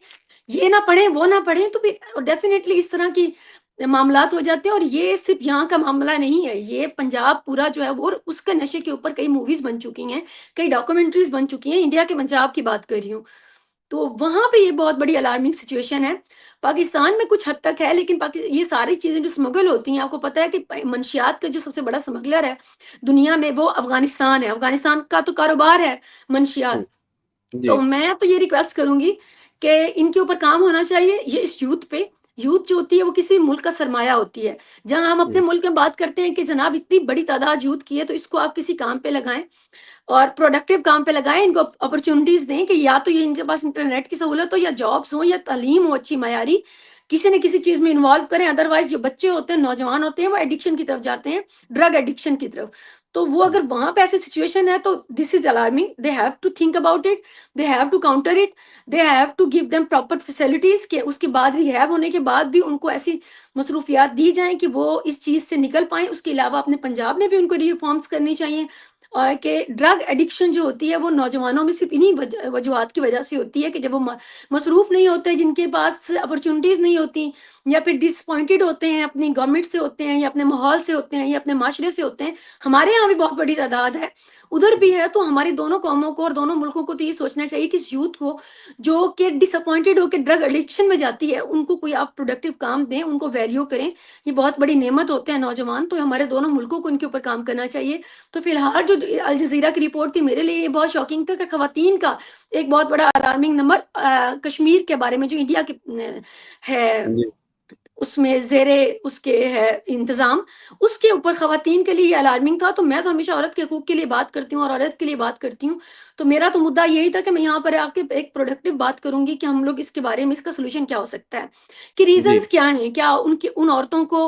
ये ना पढ़े, वो ना पढ़े, तो फिर डेफिनेटली इस तरह की मामलात हो जाते हैं। और ये सिर्फ यहाँ का मामला नहीं है, ये पंजाब पूरा जो है वो, उसके नशे के ऊपर कई मूवीज बन चुकी हैं, कई डॉक्यूमेंट्रीज बन चुकी हैं। इंडिया के पंजाब की बात कर रही हूँ, तो वहां पे ये बहुत बड़ी अलार्मिंग सिचुएशन है। पाकिस्तान में कुछ हद तक है, लेकिन ये सारी चीजें जो स्मगल होती हैं, आपको पता है कि मंशियात का जो सबसे बड़ा स्मगलर है दुनिया में वो अफगानिस्तान है। अफगानिस्तान का तो कारोबार है मंशियात। तो जी मैं तो ये रिक्वेस्ट करूंगी कि इनके ऊपर काम होना चाहिए। ये इस यूथ पे, यूथ जो होती है वो किसी मुल्क का सरमाया होती है। जहां हम अपने मुल्क में बात करते हैं कि जनाब इतनी बड़ी तादाद यूथ की है, तो इसको आप किसी काम पे लगाएं और प्रोडक्टिव काम पे लगाएं, इनको अपॉर्चुनिटीज दें कि या तो ये इनके पास इंटरनेट की सहूलत हो, या जॉब्स हो, या तालीम हो अच्छी मयारी, किसी न किसी चीज में इन्वॉल्व करें। अदरवाइज जो बच्चे होते हैं, नौजवान होते हैं, वो एडिक्शन की तरफ जाते हैं, ड्रग एडिक्शन की तरफ। तो वो अगर वहां पे ऐसी सिचुएशन है, तो this is alarming. They have to think about it, they have to counter it, they have to give them proper facilities के उसके बाद, रिहैब होने के बाद भी उनको ऐसी मसरूफियात दी जाएं कि वो इस चीज से निकल पाएं। उसके अलावा अपने पंजाब में भी उनको रिफॉर्म्स करनी चाहिए, और कि ड्रग एडिक्शन जो होती है वो नौजवानों में सिर्फ इन्हीं वजूहत की वजह से होती है कि जब वो मसरूफ नहीं होते, जिनके पास अपॉर्चुनिटीज नहीं होती, या फिर डिसअपॉइंटेड होते हैं, अपनी गवर्नमेंट से होते हैं, या अपने माहौल से होते हैं, या अपने माशरे से होते हैं। हमारे यहाँ भी बहुत बड़ी तादाद है, उधर भी है। तो हमारी दोनों कौमों को और दोनों मुल्कों को तो ये सोचना चाहिए कि इस यूथ को जो कि डिसअपॉइंटेड होकर ड्रग एडिक्शन में जाती है, उनको कोई आप प्रोडक्टिव काम दें, उनको वैल्यू करें। ये बहुत बड़ी नेमत होते हैं नौजवान, तो हमारे दोनों मुल्कों को इनके ऊपर काम करना चाहिए। तो फिलहाल जो अल जज़ीरा की रिपोर्ट थी, मेरे लिए ये बहुत शॉकिंग था कि खवातीन का एक बहुत बड़ा अलार्मिंग नंबर कश्मीर के बारे में जो इंडिया के है, जी उसमें ज़ेरे उसके है इंतज़ाम, उसके ऊपर ख़वातीन के लिए ये अलार्मिंग था। तो मैं तो हमेशा औरत के हकूक़ के लिए बात करती हूँ और औरत के लिए बात करती हूँ। तो मेरा तो मुद्दा यही था कि मैं यहाँ पर आके एक प्रोडक्टिव बात करूँगी कि हम लोग इसके बारे में, इसका सॉल्यूशन क्या हो सकता है, कि जी रीज़न्स क्या हैं? क्या उनकी उन औरतों को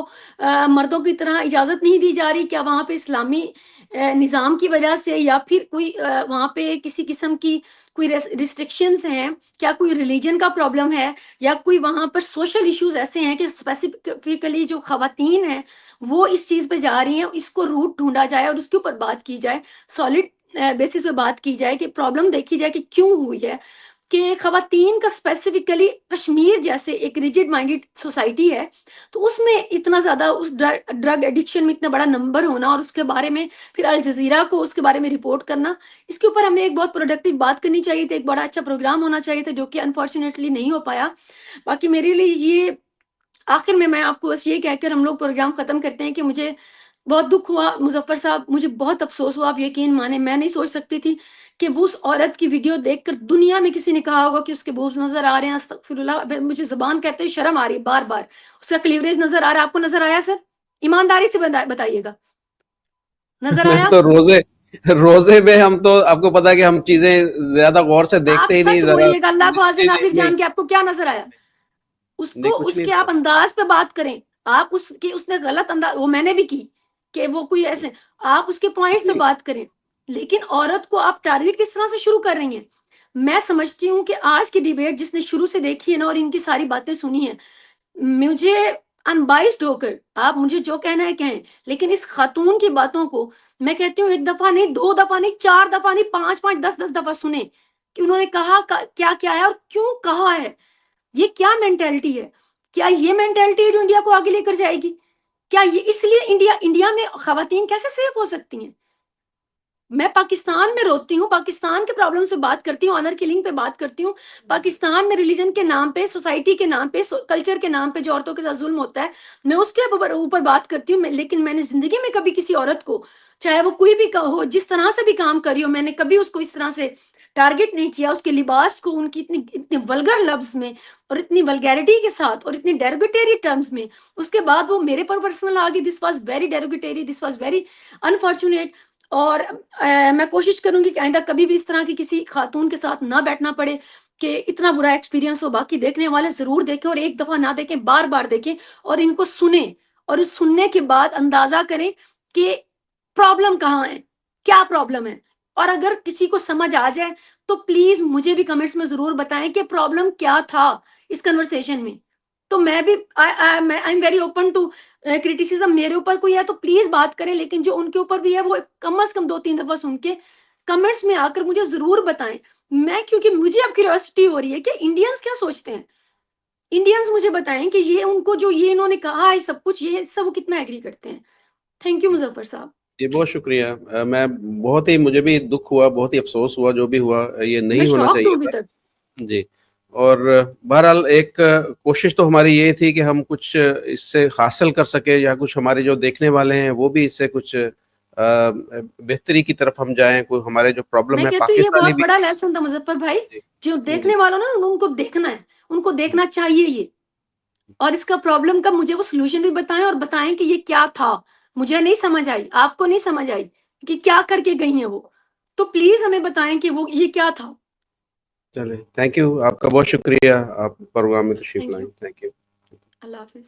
मर्दों की तरह इजाज़त नहीं दी जा रही? क्या वहाँ पे इस्लामी निज़ाम की वजह से, या फिर कोई वहाँ पे किसी किस्म की कोई रिस्ट्रिक्शंस हैं? क्या कोई रिलीजन का प्रॉब्लम है, या कोई वहाँ पर सोशल इश्यूज ऐसे हैं कि स्पेसिफिकली जो खवातीन हैं वो इस चीज पे जा रही हैं? इसको रूट ढूंढा जाए और उसके ऊपर बात की जाए, सॉलिड बेसिस पे बात की जाए, कि प्रॉब्लम देखी जाए कि क्यों हुई है। कि खवातीन का स्पेसिफिकली कश्मीर जैसे एक रिजिड माइंडेड सोसाइटी है, तो उसमें इतना ज़्यादा उस ड्रग एडिक्शन में इतना बड़ा नंबर होना और उसके बारे में फिर अल जज़ीरा को उसके बारे में रिपोर्ट करना, इसके ऊपर हमें एक बहुत प्रोडक्टिव बात करनी चाहिए थी, एक बड़ा अच्छा प्रोग्राम होना चाहिए था, जो कि अनफॉर्चुनेटली नहीं हो पाया। बाकी मेरे लिए ये आखिर में मैं आपको बस ये कहकर हम लोग प्रोग्राम ख़त्म करते हैं कि मुझे बहुत दुःख हुआ मुज़फ़्फ़र साहब, मुझे बहुत अफ़सोस हुआ, आप यकीन माने मैं नहीं सोच सकती थी कि वो उस औरत की वीडियो देखकर दुनिया में किसी ने कहा होगा कि उसके बोब्स नज़र आ रहे हैं, अस्तग़फ़िरुल्लाह, अब मुझे ज़ुबान कहते ही शर्म आ रही है बार-बार। उसका क्लीवरेज नज़र आ रहा है, आपको नज़र आया सर? ईमानदारी से बताइएगा, नज़र मैं आया? तो रोजे रोजे में हम तो आपको पता है कि हम चीजें ज्यादा गौर से आप देखते ही नहीं, सच जरा बोलिएगा, अल्लाह को हाज़िर नहीं नहीं नाज़िर नहीं, जान के आपको क्या नज़र आया? नहीं उसको कुछ नहीं उसके आप था। अंदाज़ पे बात करें, आप उसकी उसने गलत वो मैंने भी की, कि वो कोई ऐसे आप उसके पॉइंट से नहीं, बात करें, लेकिन औरत को आप टारगेट किस तरह से शुरू कर रही हैं? मैं समझती हूँ कि आज की डिबेट जिसने शुरू से देखी है ना और इनकी सारी बातें सुनी हैं, मुझे अनबाइस्ड होकर आप मुझे जो कहना है कहें, लेकिन इस खातून की बातों को मैं कहती हूँ 1 दफ़ा नहीं, 2 दफ़ा नहीं, 4 दफ़ा नहीं, 5-5, 10-10 दफ़ा सुने कि उन्होंने कहा क्या-क्या है और क्यों कहा है। ये क्या मेंटालिटी है? क्या ये मेंटालिटी है जो इंडिया को आगे लेकर जाएगी? क्या ये इसलिए इंडिया में ख़वातीन कैसे सेफ हो सकती हैं? मैं पाकिस्तान में रोती हूँ, पाकिस्तान के प्रॉब्लम से बात करती हूँ, ऑनर किलिंग पे बात करती हूँ। पाकिस्तान में रिलिजन के नाम पे, सोसाइटी के नाम पे, कल्चर के नाम पे जो औरतों के साथ ज़ुल्म होता है, मैं उसके ऊपर बात करती हूँ। लेकिन मैंने ज़िंदगी में कभी किसी औरत को, चाहे वो कोई भी हो, जिस तरह से भी काम कर रही हो, मैंने कभी उसको इस तरह से टारगेट नहीं किया। उसके लिबास को, उनकी इतनी इतने वल्गर लफ्ज़ में और इतनी वल्गैरिटी के साथ और इतनी डेरोगेटरी टर्म्स में, उसके बाद वो मेरे पर पर्सनल आ गई। This was very derogatory, this was very unfortunate. और मैं कोशिश करूँगी कि आइंदा कभी भी इस तरह की किसी खातून के साथ ना बैठना पड़े कि इतना बुरा एक्सपीरियंस हो। बाकी देखने वाले ज़रूर देखें और एक दफ़ा ना देखें, बार-बार देखें और इनको सुनें और इस सुनने के बाद अंदाज़ा करें कि प्रॉब्लम कहाँ है, क्या प्रॉब्लम है? और अगर किसी को समझ आ जाए, तो प्लीज़ मुझे भी कमेंट्स में ज़रूर बताएँ कि प्रॉब्लम क्या था इस कन्वर्सेशन में। तो मैं भी I am very open to criticism. मेरे ऊपर कोई है तो प्लीज बात करें, लेकिन जो उनके ऊपर भी है वो कम से कम 2-3 दफा सुन के कमेंट्स में आकर मुझे जरूर बताएं। मैं, क्योंकि मुझे अब क्यूरियोसिटी हो रही है कि इंडियंस क्या सोचते हैं। इंडियंस मुझे बताएं कि ये उनको जो ये इन्होंने कहा है सब कुछ, ये सब वो कितना एग्री करते हैं। थैंक यू मुजफ्फर साहब। जी बहुत शुक्रिया। मैं बहुत ही, मुझे भी दुख हुआ, बहुत ही अफसोस हुआ, जो भी हुआ ये मैं नहीं होना शॉक्ड हूँ चाहिए अभी था। तक। जी। और बहरहाल एक कोशिश तो हमारी ये थी कि हम कुछ इससे हासिल कर सके, या कुछ हमारे जो देखने वाले हैं वो भी इससे कुछ बेहतरी की तरफ हम जाएं। कोई हमारे जो प्रॉब्लम मैं है कहती हूँ ये पाकिस्तानी बहुत भी। बड़ा लेसन था मुजफ्फर भाई। जी जो जी देखने वालों ना, उनको देखना है, उनको देखना चाहिए ये। और इसका प्रॉब्लम का मुझे वो सॉल्यूशन भी बताएं और बताएं कि ये क्या था। मुझे नहीं समझ आई, आपको नहीं समझ आई कि क्या करके गई हैं वो, तो प्लीज हमें बताएं कि वो ये क्या था। चले, थैंक यू, आपका बहुत शुक्रिया, आप प्रोग्राम में तशरीफ थैंक लाएं। You. Thank you. Allah Hafiz.